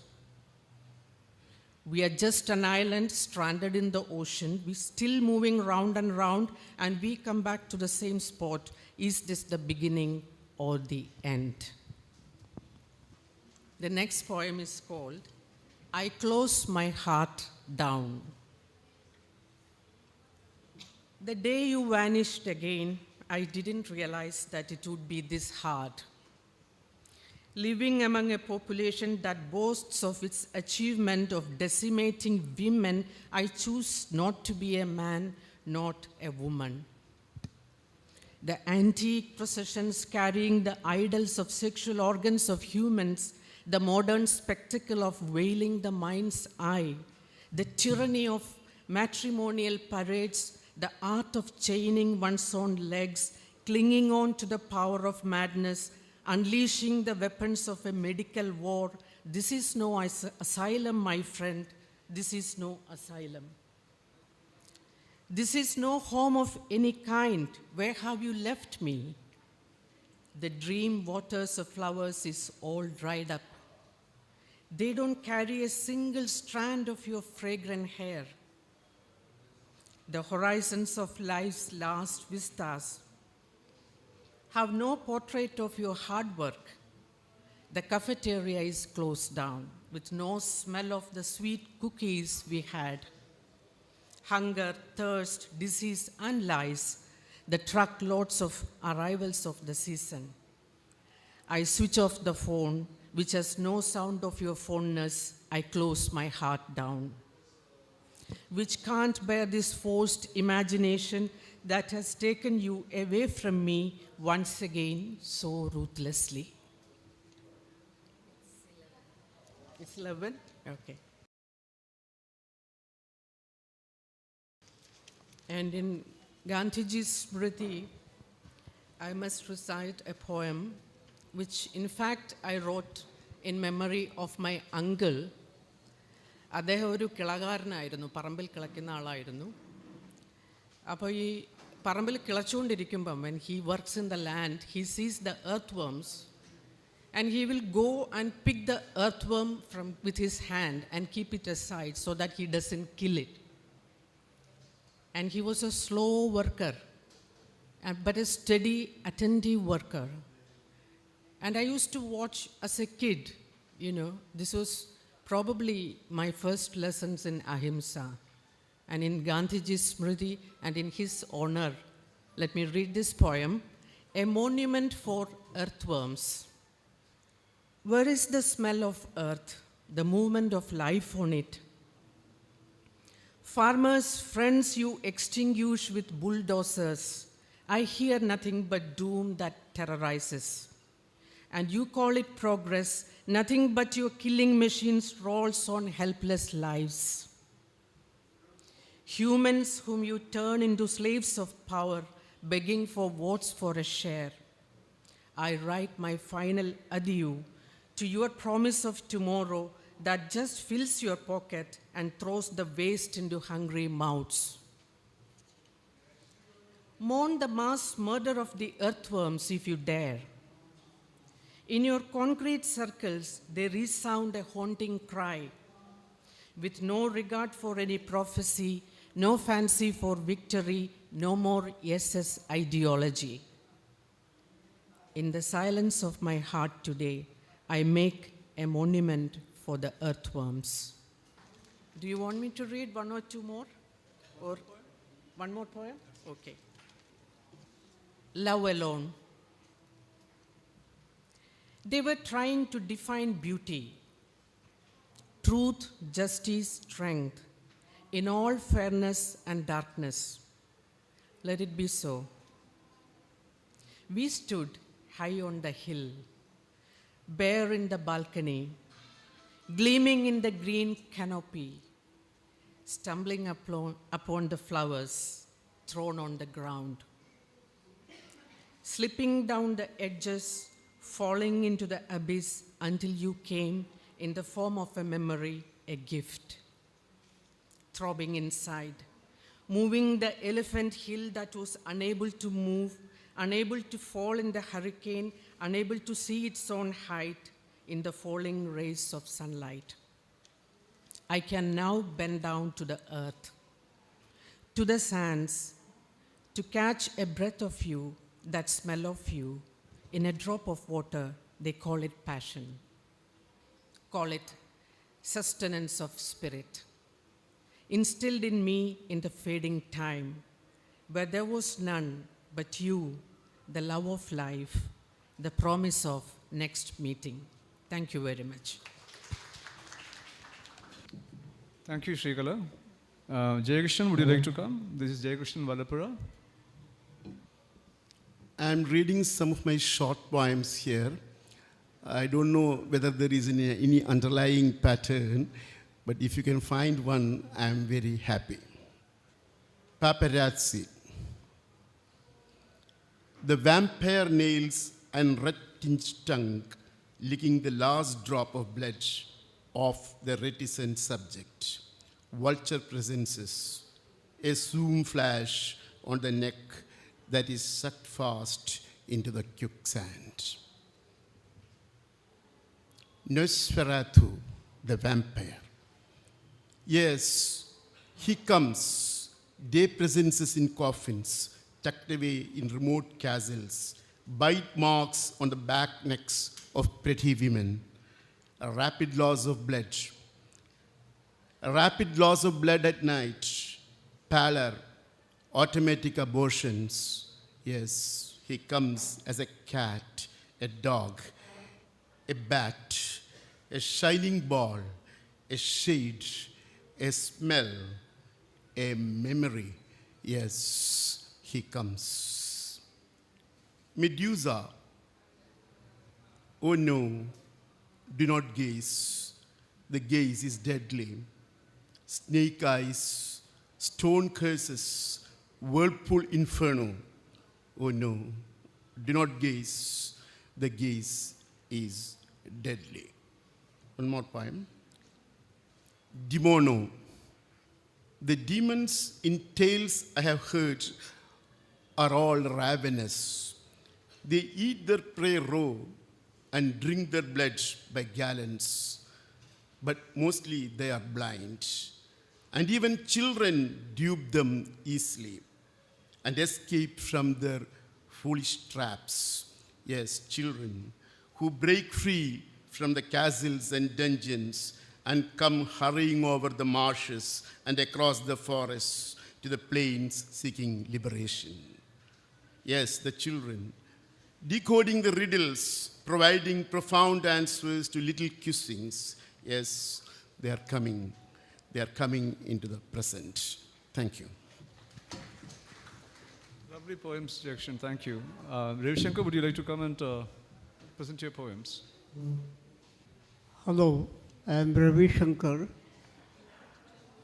We are just an island stranded in the ocean. We're still moving round and round, and we come back to the same spot. Is this the beginning or the end? The next poem is called, I Close My Heart Down. The day you vanished again, I didn't realize that it would be this hard. Living among a population that boasts of its achievement of decimating women, I choose not to be a man, not a woman. The antique processions carrying the idols of sexual organs of humans, the modern spectacle of veiling the mind's eye, the tyranny of matrimonial parades, the art of chaining one's own legs, clinging on to the power of madness, unleashing the weapons of a medical war. This is no asylum, my friend. This is no asylum. This is no home of any kind. Where have you left me? The dream waters of flowers is all dried up. They don't carry a single strand of your fragrant hair. The horizons of life's last vistas have no portrait of your hard work. The cafeteria is closed down with no smell of the sweet cookies we had. Hunger, thirst, disease, and lies, the truckloads of arrivals of the season. I switch off the phone, which has no sound of your fondness. I close my heart down, which can't bear this forced imagination that has taken you away from me once again so ruthlessly. It's 11? Okay. And in Gandhiji's Smriti, I must recite a poem which in fact I wrote in memory of my uncle. അദ്ദേഹം ഒരു കിളകാരനായിരുന്നു, പറമ്പിൽ കിളയ്ക്കുന്ന ആളായിരുന്നു. അപ്പോൾ ഈ പറമ്പിൽ കിളച്ചുകൊണ്ടിരിക്കുമ്പം when he works in the land, he sees the earthworms and he will go and pick the earthworm with his hand and keep it aside so that he doesn't kill it. And he was a slow worker, but a steady, attentive worker. And I used to watch as a kid, this was probably my first lessons in Ahimsa. And in Gandhiji's Smriti and in his honor, let me read this poem, A Monument for Earthworms. Where is the smell of earth, the movement of life on it? Farmers, friends you extinguish with bulldozers, I hear nothing but doom that terrorizes. And you call it progress, nothing but your killing machines rolls on helpless lives. Humans whom you turn into slaves of power, begging for votes for a share. I write my final adieu to your promise of tomorrow that just fills your pocket and throws the waste into hungry mouths. Mourn the mass murder of the earthworms if you dare. In your concrete circles, they resound a haunting cry, with no regard for any prophecy, no fancy for victory, no more yes ideology. In the silence of my heart today, I make a monument for the earthworms. Do you want me to read one or two more? Or one more poem? Okay. Love alone. They were trying to define beauty, truth, justice, strength, in all fairness and darkness. Let it be so. We stood high on the hill, bare in the balcony, gleaming in the green canopy, stumbling upon the flowers thrown on the ground, slipping down the edges, falling into the abyss until you came in the form of a memory, a gift, throbbing inside, moving the elephant hill that was unable to move, unable to fall in the hurricane, unable to see its own height in the falling rays of sunlight. I can now bend down to the earth, to the sands, to catch a breath of you, that smell of you, in a drop of water. They call it passion. Call it sustenance of spirit. Instilled in me in the fading time, where there was none but you, the love of life, the promise of next meeting. Thank you very much. Thank you, Shrikala. Jayakrishnan, would you like to come? This is Jayakrishnan Valapura. I'm reading some of my short poems here. I don't know whether there is any underlying pattern, but if you can find one, I'm very happy. Paparazzi. The vampire nails and red-tinged tongue licking the last drop of blood off the reticent subject. Vulture presences, a zoom flash on the neck that is sucked fast into the quicksand. Nosferatu, the vampire. Yes, he comes, day presences in coffins, tucked away in remote castles, bite marks on the back necks of pretty women, a rapid loss of blood at night, pallor, automatic abortions. Yes, he comes as a cat, a dog, a bat, a shining ball, a shade, a smell, a memory. Yes, he comes. Medusa. Oh no, do not gaze. The gaze is deadly. Snake eyes, stone curses, whirlpool inferno. Oh no, do not gaze. The gaze is deadly. One more poem. Demono. The demons in tales I have heard are all ravenous. They eat their prey raw and drink their blood by gallons. But mostly they are blind. And even children dupe them easily and escape from their foolish traps. Yes, children who break free from the castles and dungeons and come hurrying over the marshes and across the forests to the plains seeking liberation. Yes, the children, decoding the riddles, providing profound answers to little kissings. Yes, they are coming into the present. Thank you. Lovely poems, Jayakrishnan. Thank you. Ravi Shankar, would you like to come and present your poems? Hello, I am Ravi Shankar,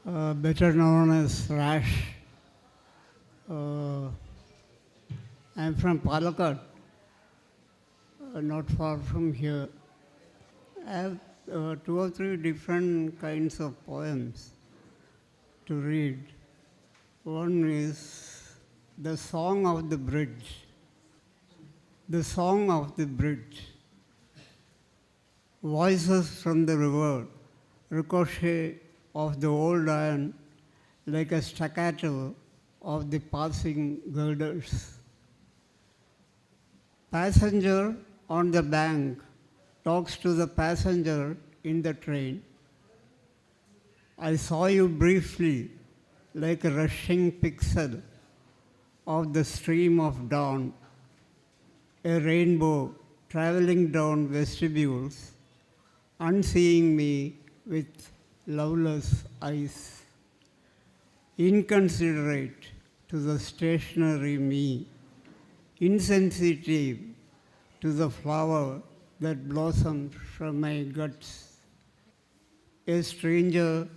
better known as Rash. I am from Palakkad, not far from here. I have 2 or 3 different kinds of poems to read. One is The Song of the Bridge. The Song of the Bridge. Voices from the river, ricochet of the old iron like a staccato of the passing girders. Passenger on the bank talks to the passenger in the train. I saw you briefly like a rushing pixel of the stream of dawn, a rainbow traveling down vestibules, unseeing me with loveless eyes, inconsiderate to the stationary me, insensitive to the flower that blossoms from my guts. A stranger,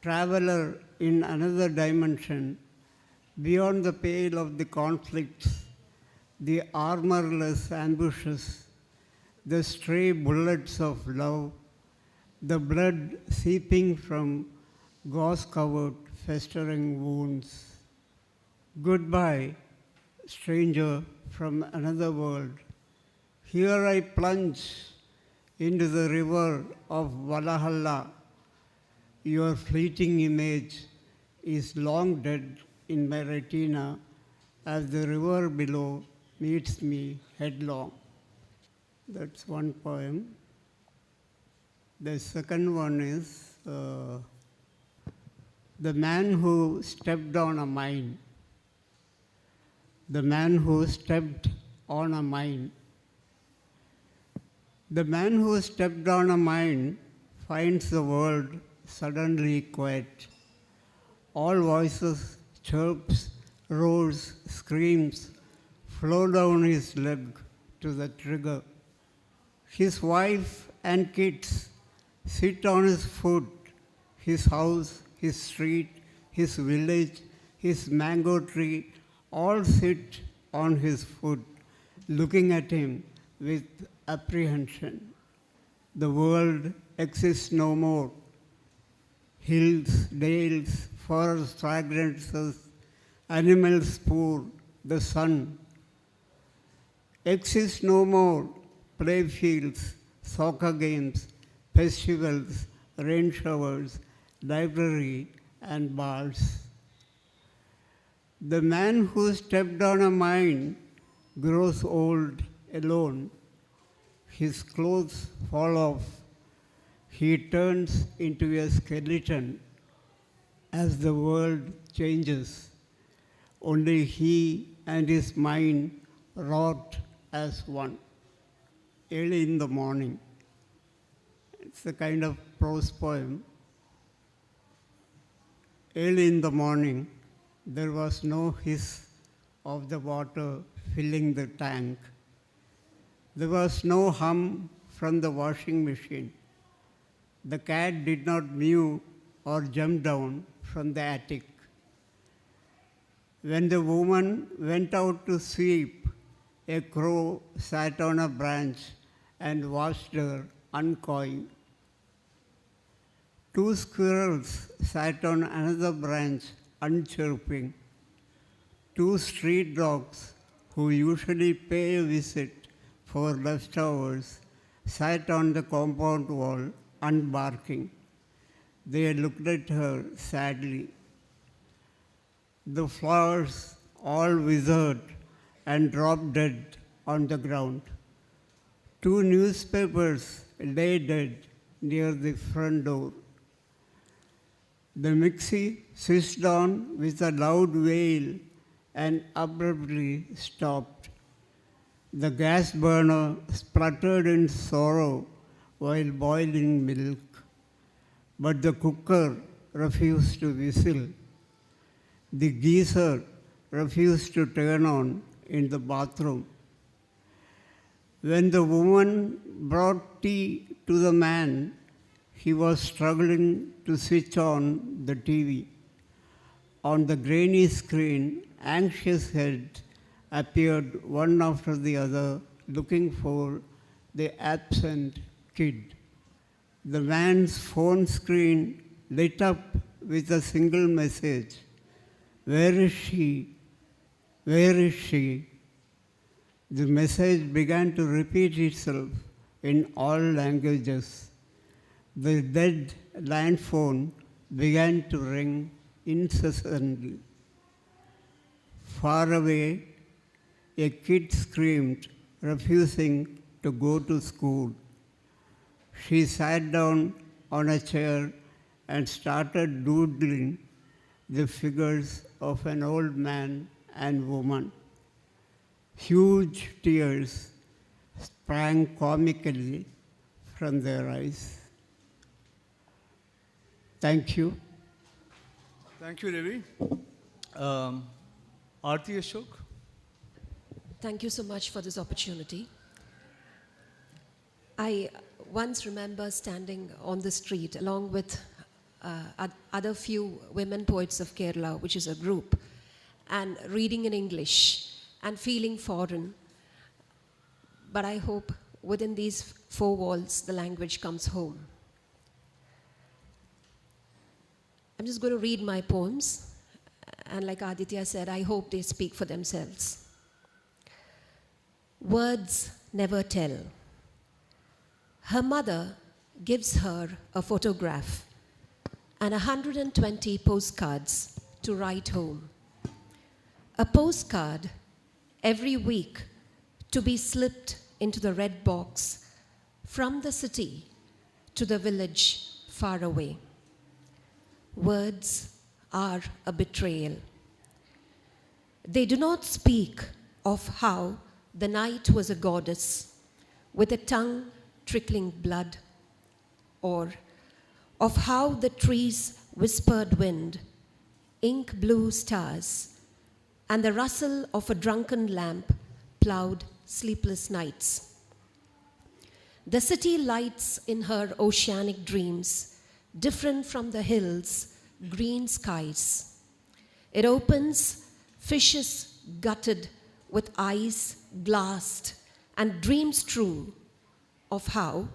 traveler in another dimension, beyond the pale of the conflicts, the armorless ambushes, the stray bullets of love, the blood seeping from gauze-covered, festering wounds. Goodbye, stranger from another world. Here I plunge into the river of Valhalla. Your fleeting image is long dead in my retina as the river below meets me headlong. That's one poem. The second one is The Man Who Stepped on a Mine. The man who stepped on a mine. The man who stepped on a mine finds the world suddenly quiet. All voices, chirps, roars, screams flow down his leg to the trigger. His wife and kids sit on his foot, his house, his street, his village, his mango tree, all sit on his foot, looking at him with apprehension. The world exists no more. Hills, dales, forest fragrances, animals poor, the sun. Exist no more. Playfields, soccer games, festivals, rain showers, library, and bars. The man who stepped on a mine grows old alone. His clothes fall off. He turns into a skeleton as the world changes. Only he and his mine rot as one. Early in the morning. It's a kind of prose poem. Early in the morning, there was no hiss of the water filling the tank. There was no hum from the washing machine. The cat did not mew or jump down from the attic. When the woman went out to sweep, a crow sat on a branch and watched her uncawing. Two squirrels sat on another branch unchirping. Two street dogs, who usually pay a visit for leftovers, sat on the compound wall unbarking. They looked at her sadly. The flowers all withered and dropped dead on the ground. Two newspapers lay dead near the front door. The mixie switched on with a loud wail and abruptly stopped. The gas burner spluttered in sorrow while boiling milk, but the cooker refused to whistle. The geyser refused to turn on in the bathroom. When the woman brought tea to the man, he was struggling to switch on the TV. On the grainy screen, anxious heads appeared one after the other, looking for the absent kid. The man's phone screen lit up with a single message. Where is she? Where is she? The message began to repeat itself in all languages. The dead land phone began to ring incessantly. Far away, a kid screamed, refusing to go to school. She sat down on a chair and started doodling the figures of an old man and woman. Huge tears sprang comically from their eyes. Thank you. Thank you, Ravi. Aarti Ashok. Thank you so much for this opportunity. I once remember standing on the street along with other few women poets of Kerala, which is a group, and reading in English and feeling foreign. But I hope within these four walls, the language comes home. I'm just going to read my poems. And like Aditya said, I hope they speak for themselves. Words never tell. Her mother gives her a photograph and 120 postcards to write home. A postcard every week to be slipped into the red box from the city to the village far away. Words are a betrayal. They do not speak of how the night was a goddess with a tongue trickling blood, or of how the trees whispered wind, ink blue stars, and the rustle of a drunken lamp plowed sleepless nights. The city lights in her oceanic dreams, different from the hills, green skies. It opens fishes gutted with eyes glassed and dreams true of how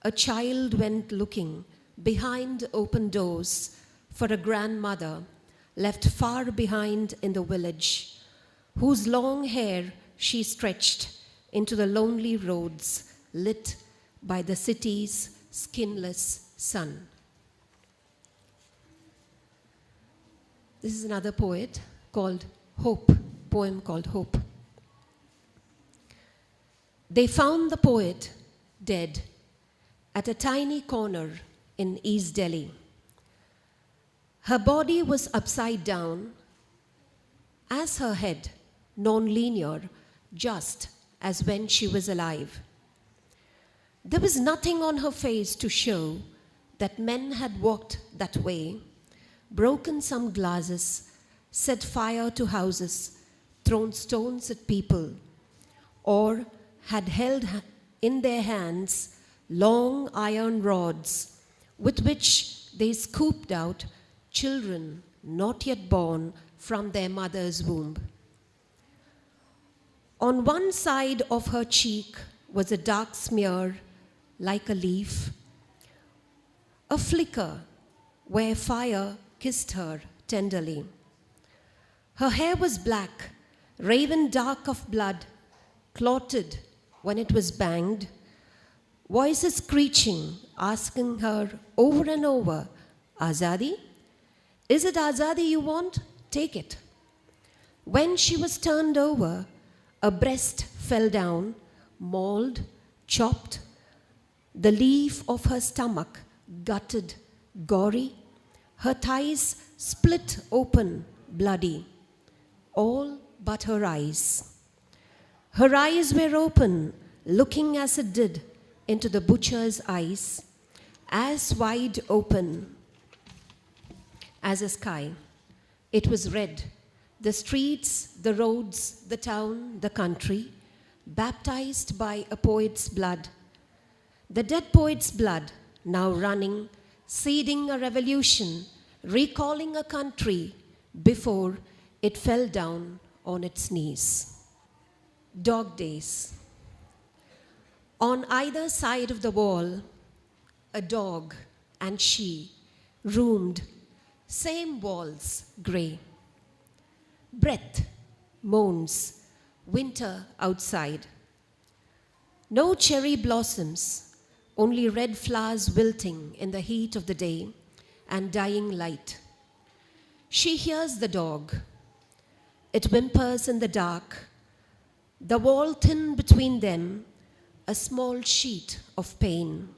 a child went looking behind open doors for a grandmother left far behind in the village, whose long hair she stretched into the lonely roads lit by the city's skinless sun. This is another poet called Hope, poem called Hope. They found the poet dead at a tiny corner in East Delhi. Her body was upside down, as her head, non-linear, just as when she was alive. There was nothing on her face to show that men had walked that way, broken some glasses, set fire to houses, thrown stones at people, or had held in their hands long iron rods with which they scooped out children not yet born from their mother's womb. On one side of her cheek was a dark smear like a leaf, a flicker where fire kissed her tenderly. Her hair was black, raven dark of blood, clotted when it was banged, voices screeching, asking her over and over, Azadi? Is it Azadi you want? Take it. When she was turned over, a breast fell down, mauled, chopped, the leaf of her stomach gutted, gory, her thighs split open, bloody, all but her eyes. Her eyes were open, looking as it did into the butcher's eyes, as wide open as a sky. It was red. The streets, the roads, the town, the country, baptized by a poet's blood. The dead poet's blood, now running, seeding a revolution, recalling a country before it fell down on its knees. Dog days. On either side of the wall, a dog and she roomed, same walls, grey. Breath, moans, winter outside. No cherry blossoms, only red flowers wilting in the heat of the day and dying light. She hears the dog. It whimpers in the dark. The wall thin between them, a small sheet of pain.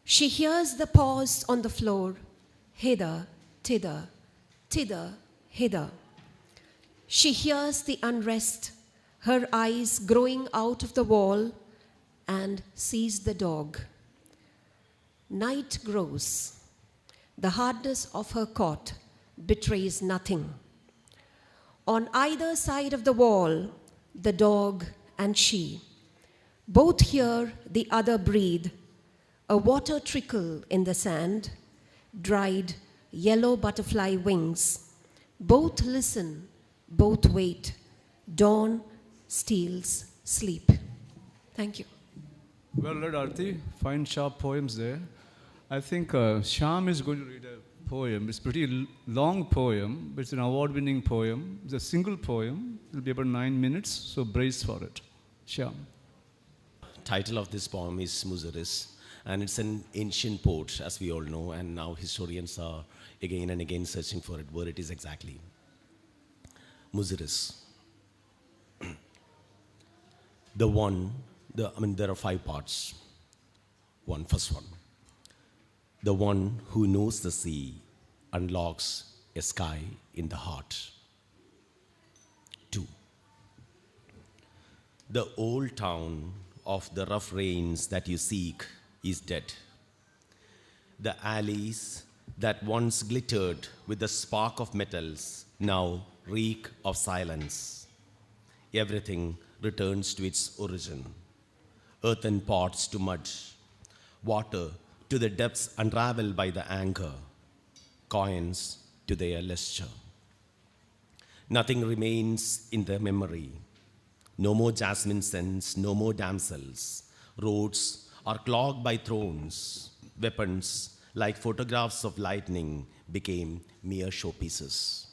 She hears the paws on the floor, hither, thither, thither, hither. She hears the unrest, her eyes growing out of the wall, and sees the dog. Night grows. The hardness of her cot betrays nothing. On either side of the wall, the dog and she. Both hear the other breathe, a water trickle in the sand, dried yellow butterfly wings. Both listen, both wait. Dawn steals sleep. Thank you. Well read, Arti. Fine, sharp poems there. I think Shyam is going to read a poem. It's a pretty long poem, but it's an award-winning poem. It's a single poem. It'll be about 9 minutes, so brace for it. Shyam. Title of this poem is Muziris, and it's an ancient poet, as we all know, and now historians are again and again searching for it, where it is exactly. Muziris. There are 5 parts. First one. The one who knows the sea unlocks a sky in the heart. 2. The old town of the rough rains that you seek is dead. The alleys that once glittered with the spark of metals now reek of silence. Everything returns to its origin. Earthen pots to mud, water to the depths unraveled by the anger, coins to their luster. Nothing remains in their memory. No more jasmine scents, no more damsels. Roads are clogged by thrones. Weapons, like photographs of lightning, became mere showpieces.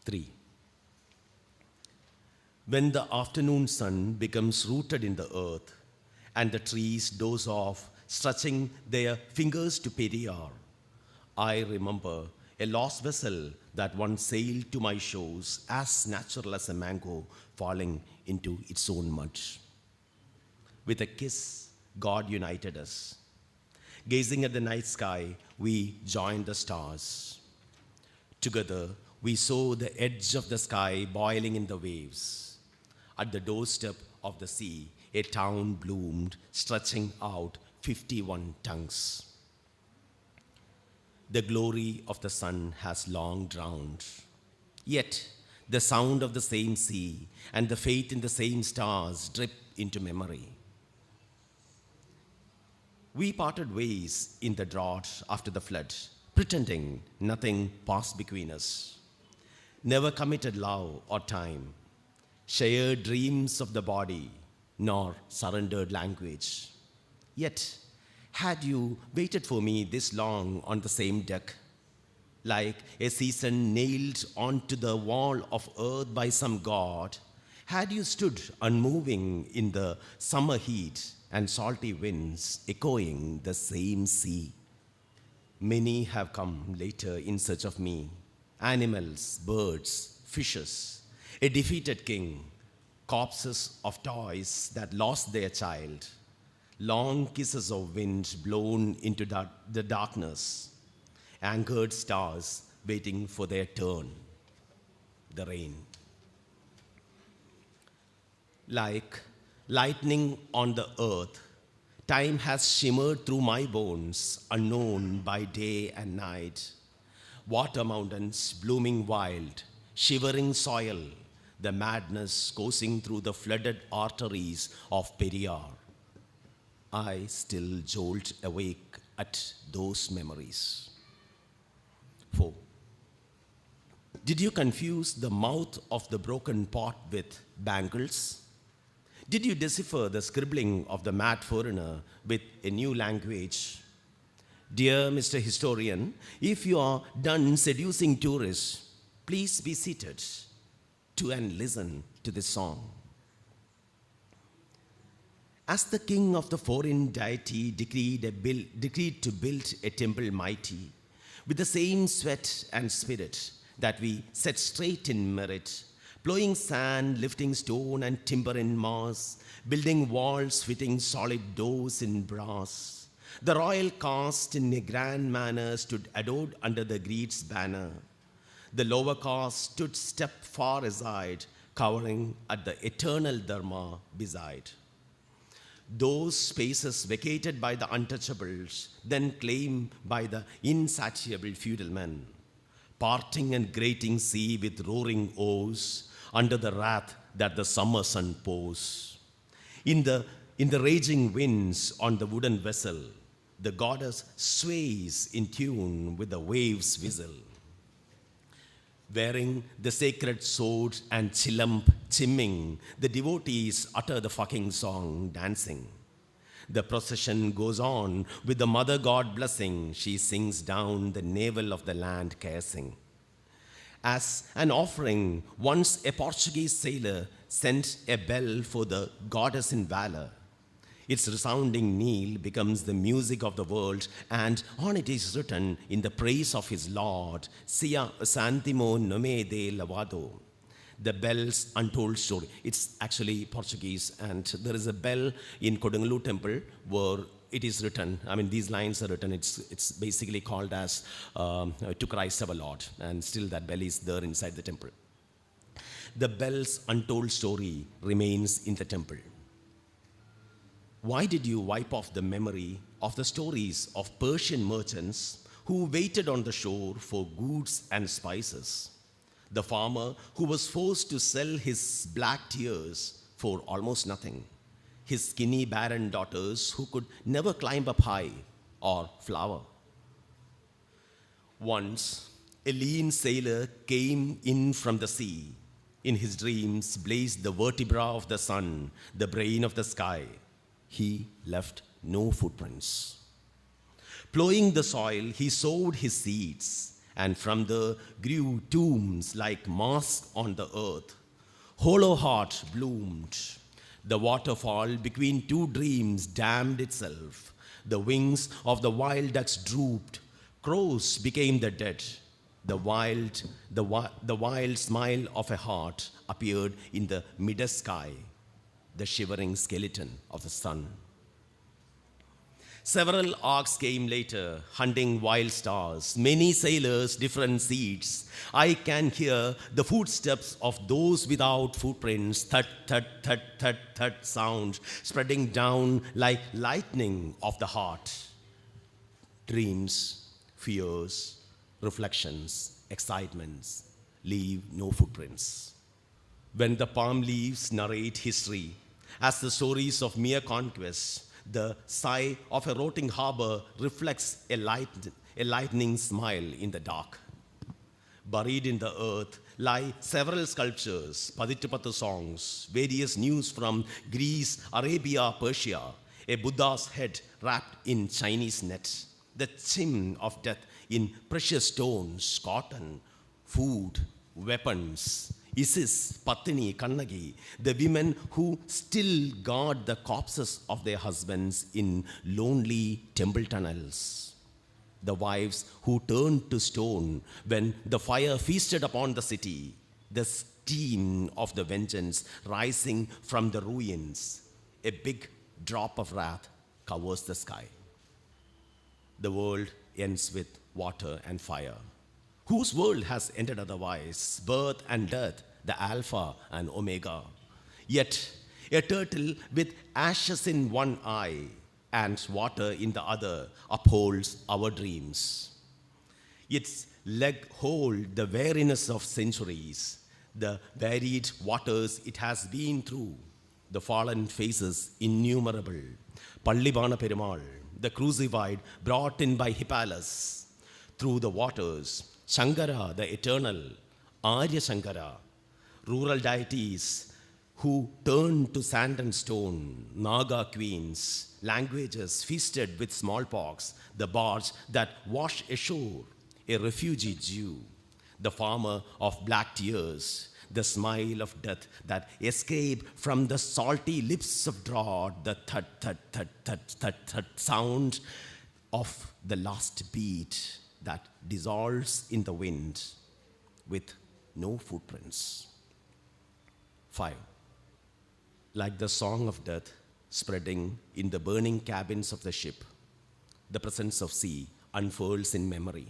3. When the afternoon sun becomes rooted in the earth and the trees doze off, stretching their fingers to Periyar, I remember a lost vessel that once sailed to my shores, as natural as a mango falling into its own mud. With a kiss, God united us. Gazing at the night sky, we joined the stars. Together, we saw the edge of the sky boiling in the waves. At the doorstep of the sea, a town bloomed, stretching out 51 tongues. The glory of the sun has long drowned. Yet, the sound of the same sea and the faith in the same stars drip into memory. We parted ways in the drought after the flood, pretending nothing passed between us. Never committed love or time, shared dreams of the body, nor surrendered language. Yet, had you waited for me this long on the same deck, like a season nailed onto the wall of earth by some god, had you stood unmoving in the summer heat and salty winds echoing the same sea? Many have come later in search of me, animals, birds, fishes, a defeated king, corpses of toys that lost their child, long kisses of wind blown into the darkness, anchored stars waiting for their turn, the rain. Like lightning on the earth, time has shimmered through my bones, unknown by day and night. Water mountains blooming wild, shivering soil, the madness coursing through the flooded arteries of Periyar. I still jolt awake at those memories. 4. Did you confuse the mouth of the broken pot with bangles? Did you decipher the scribbling of the mad foreigner with a new language? Dear Mr. Historian, if you are done seducing tourists, please be seated to and listen to this song. As the king of the foreign deity decreed to build a temple mighty, with the same sweat and spirit that we set straight in merit, plowing sand, lifting stone and timber in mass, building walls fitting solid doors in brass. The royal caste in a grand manner stood adored under the greed's banner. The lower caste stood step far aside, cowering at the eternal dharma beside. Those spaces vacated by the untouchables, then claimed by the insatiable feudal men, parting and grating sea with roaring oars, under the wrath that the summer sun pours. In the raging winds on the wooden vessel, the goddess sways in tune with the waves' whistle. Wearing the sacred sword and chilump chimming, the devotees utter the fucking song, dancing. The procession goes on with the mother god blessing. She sings down the navel of the land cursing. As an offering, once a Portuguese sailor sent a bell for the goddess in valor. Its resounding knell becomes the music of the world, and on it is written in the praise of his Lord, Sia Santimo Nome de Lavado. The bell's untold story. It's actually Portuguese, and there is a bell in Kodungallur temple where it is written, I mean, these lines are written, it's basically called as To Christ our Lord, and still that bell is there inside the temple. The bell's untold story remains in the temple. Why did you wipe off the memory of the stories of Persian merchants who waited on the shore for goods and spices? The farmer who was forced to sell his black tears for almost nothing. His skinny barren daughters who could never climb up high or flower. Once, a lean sailor came in from the sea. In his dreams blazed the vertebra of the sun, the brain of the sky. He left no footprints. Plowing the soil, he sowed his seeds, and from there grew tombs like masks on the earth. Hollow heart bloomed. The waterfall between two dreams dammed itself. The wings of the wild ducks drooped. Crows became the dead. The wild smile of a heart appeared in the mid-sky, the shivering skeleton of the sun. Several arcs came later, hunting wild stars, many sailors, different seeds. I can hear the footsteps of those without footprints, thud, thud, thud, thud, thud sound, spreading down like lightning of the heart. Dreams, fears, reflections, excitements leave no footprints. When the palm leaves narrate history, as the stories of mere conquest, the sigh of a rotting harbor reflects a lightning smile in the dark. Buried in the earth lie several sculptures, Paditupattu songs, various news from Greece, Arabia, Persia, a Buddha's head wrapped in Chinese net, the chin of death in precious stones, cotton, food, weapons, Isis, Patini, Kannagi, the women who still guard the corpses of their husbands in lonely temple tunnels. The wives who turned to stone when the fire feasted upon the city, the steam of the vengeance rising from the ruins. A big drop of wrath covers the sky. The world ends with water and fire. Whose world has ended otherwise? Birth and death, the Alpha and Omega. Yet, a turtle with ashes in one eye and water in the other upholds our dreams. Its leg hold the weariness of centuries, the varied waters it has been through, the fallen faces innumerable. Pallivana Perumal, the crucified brought in by Hippolytus through the waters. Shankara, the eternal, Arya Shankara, rural deities who turned to sand and stone, Naga queens, languages feasted with smallpox, the barge that washed ashore, a refugee Jew, the farmer of black tears, the smile of death that escaped from the salty lips of drought, the thud, thud, thud, thud, thud, thud sound of the last beat that dissolves in the wind with no footprints. 5. Like the song of death spreading in the burning cabins of the ship, the presence of sea unfurls in memory.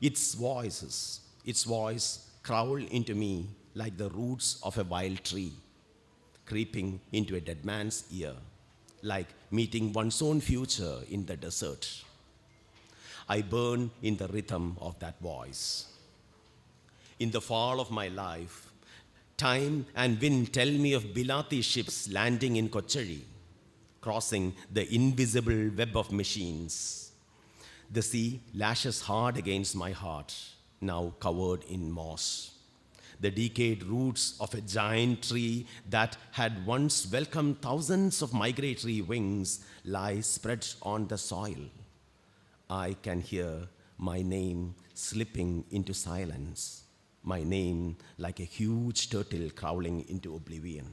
Its voice crawl into me like the roots of a wild tree, creeping into a dead man's ear, like meeting one's own future in the desert. I burn in the rhythm of that voice. In the fall of my life, Time and wind tell me of Bilati ships landing in Kochari, crossing the invisible web of machines. The sea lashes hard against my heart, now covered in moss. The decayed roots of a giant tree that had once welcomed thousands of migratory wings lie spread on the soil. I can hear my name slipping into silence, my name like a huge turtle crawling into oblivion.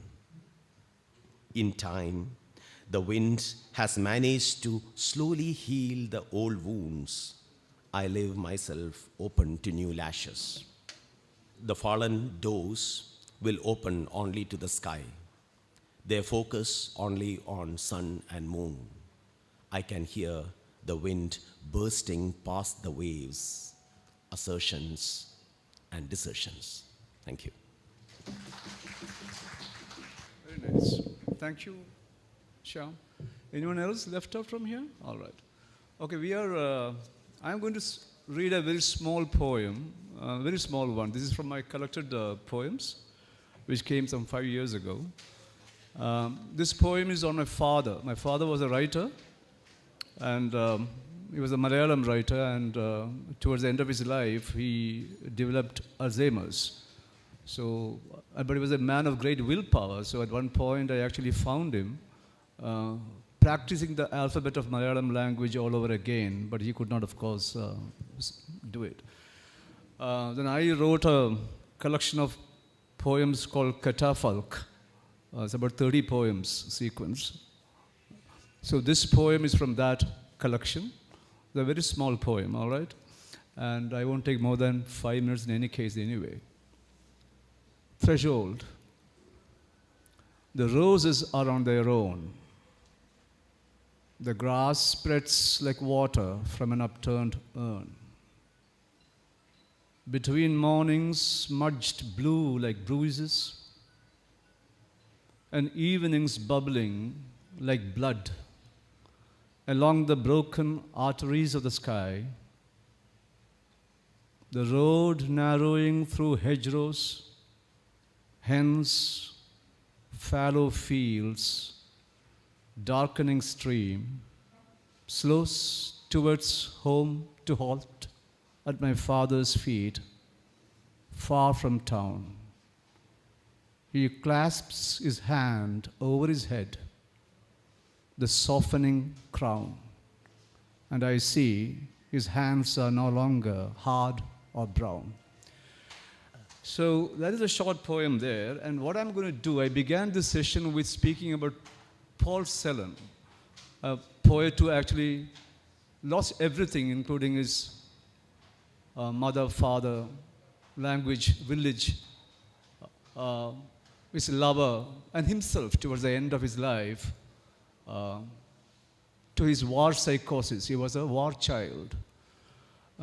In time, the wind has managed to slowly heal the old wounds. I leave myself open to new lashes. The fallen doors will open only to the sky. They focus only on sun and moon. I can hear the wind bursting past the waves, assertions and desertions. Thank you. Very nice. Thank you, Shyam. Anyone else left out from here? All right. Okay, I'm going to read a very small poem, a very small one. This is from my collected poems, which came some 5 years ago. This poem is on my father. My father was a writer, and he was a Malayalam writer, and towards the end of his life, he developed Alzheimer's. So, but he was a man of great willpower. So at one point, I actually found him practicing the alphabet of Malayalam language all over again, but he could not, of course, do it. Then I wrote a collection of poems called Katafalk. It's about 30 poems sequence. So this poem is from that collection. It's a very small poem, all right? And I won't take more than 5 minutes in any case anyway. Threshold. The roses are on their own. The grass spreads like water from an upturned urn. Between mornings smudged blue like bruises, and evenings bubbling like blood, along the broken arteries of the sky, the road narrowing through hedgerows, hence fallow fields, darkening stream, slows towards home to halt at my father's feet, far from town. He clasps his hand over his head, the softening crown, and I see his hands are no longer hard or brown. So that is a short poem there, and what I'm going to do, I began this session with speaking about Paul Celan, a poet who actually lost everything, including his mother, father, language, village, his lover, and himself towards the end of his life, to his war psychosis. He was a war child.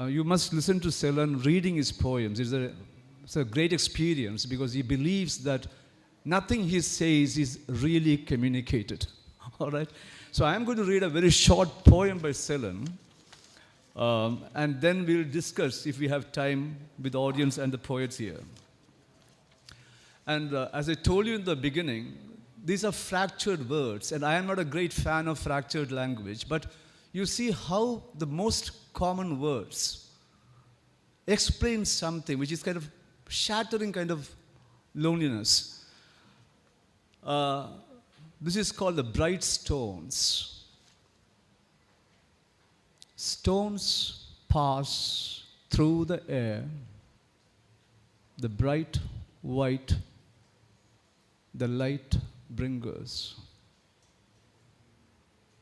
You must listen to Celan reading his poems. It's a great experience because he believes that nothing he says is really communicated. All right? So I'm going to read a very short poem by Celan, and then we'll discuss, if we have time, with the audience and the poets here. And as I told you in the beginning, these are fractured words, and I am not a great fan of fractured language, but you see how the most common words explain something which is kind of shattering kind of loneliness. This is called the bright stones. Stones pass through the air, the bright white, the light bringers.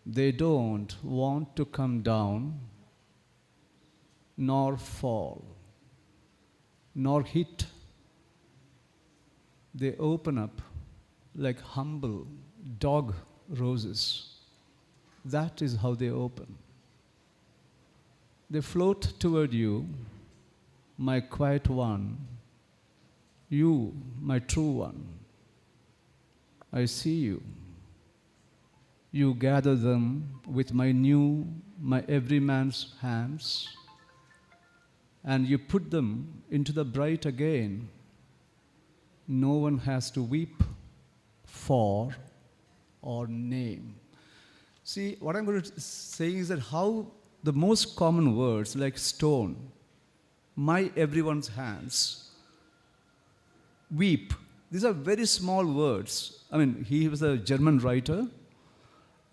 They don't want to come down, nor fall, nor hit. They open up like humble dog roses. That is how they open. They float toward you, my quiet one, you, my true one. I see you. You gather them with my every man's hands, and you put them into the bright again. no one has to weep for or name. See, what I'm going to say is that how the most common words like stone, my everyone's hands, weep, these are very small words. I mean, he was a German writer,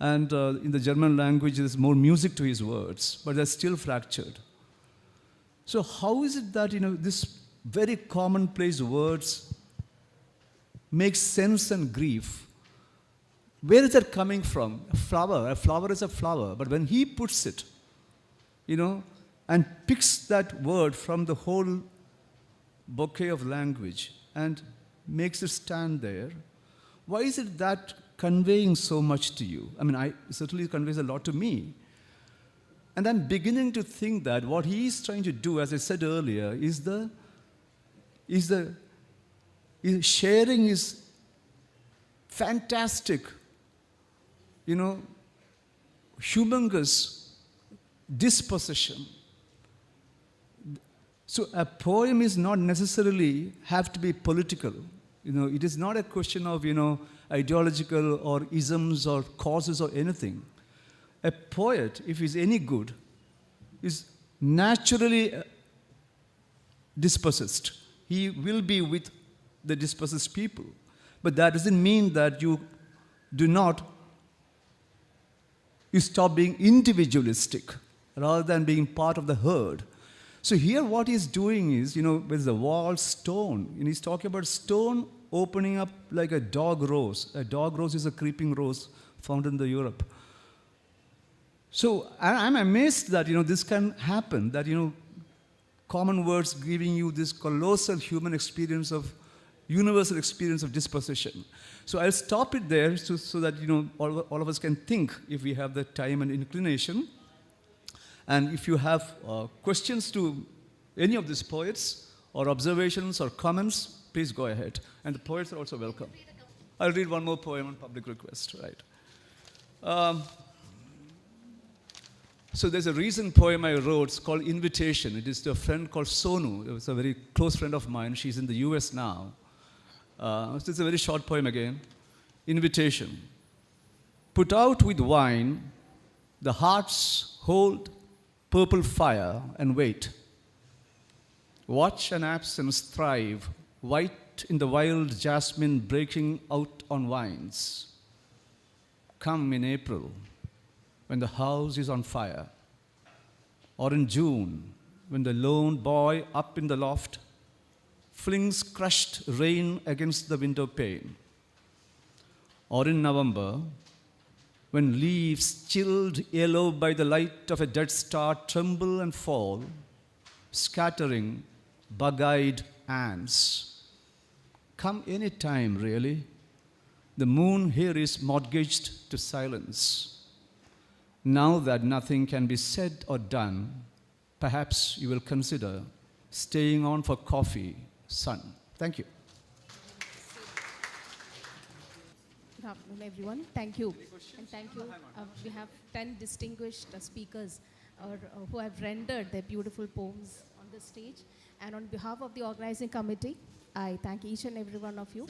and in the German language, there's more music to his words, but they're still fractured. So how is it that, this very commonplace words make sense and grief? Where is that coming from? A flower is a flower, but when he puts it, and picks that word from the whole bouquet of language and makes it stand there, why is it that conveying so much to you? I mean, it certainly conveys a lot to me. And I'm beginning to think that what he is trying to do, as I said earlier, is sharing his fantastic, humongous disposition. So a poem is not necessarily have to be political. It is not a question of, ideological or isms or causes or anything. A poet, if he's any good, is naturally dispossessed. He will be with the dispossessed people. But that doesn't mean that you stop being individualistic rather than being part of the herd. So here what he's doing is, with the wall stone, and he's talking about stone opening up like a dog rose. A dog rose is a creeping rose found in the Europe. So I'm amazed that, this can happen, that, common words giving you this colossal human experience of, universal experience of disposition. So I'll stop it there so that, all of us can think if we have the time and inclination. And if you have questions to any of these poets or observations or comments, please go ahead. And the poets are also welcome. I'll read one more poem on public request, right? So there's a recent poem I wrote. It's called Invitation. It is to a friend called Sonu. It was a very close friend of mine. She's in the US now. So it's a very short poem again. Invitation. Put out with wine, the hearts hold purple fire and wait. Watch an absence thrive, white in the wild jasmine breaking out on vines. Come in April, when the house is on fire, or in June, when the lone boy up in the loft flings crushed rain against the window pane, or in November, when leaves chilled yellow by the light of a dead star tremble and fall, scattering bug-eyed ants. Come any time, really. The moon here is mortgaged to silence. Now that nothing can be said or done, perhaps you will consider staying on for coffee, son. Thank you. Good afternoon, everyone. Thank you. And thank you. We have 10 distinguished speakers who have rendered their beautiful poems on the stage. And on behalf of the organizing committee, I thank each and every one of you.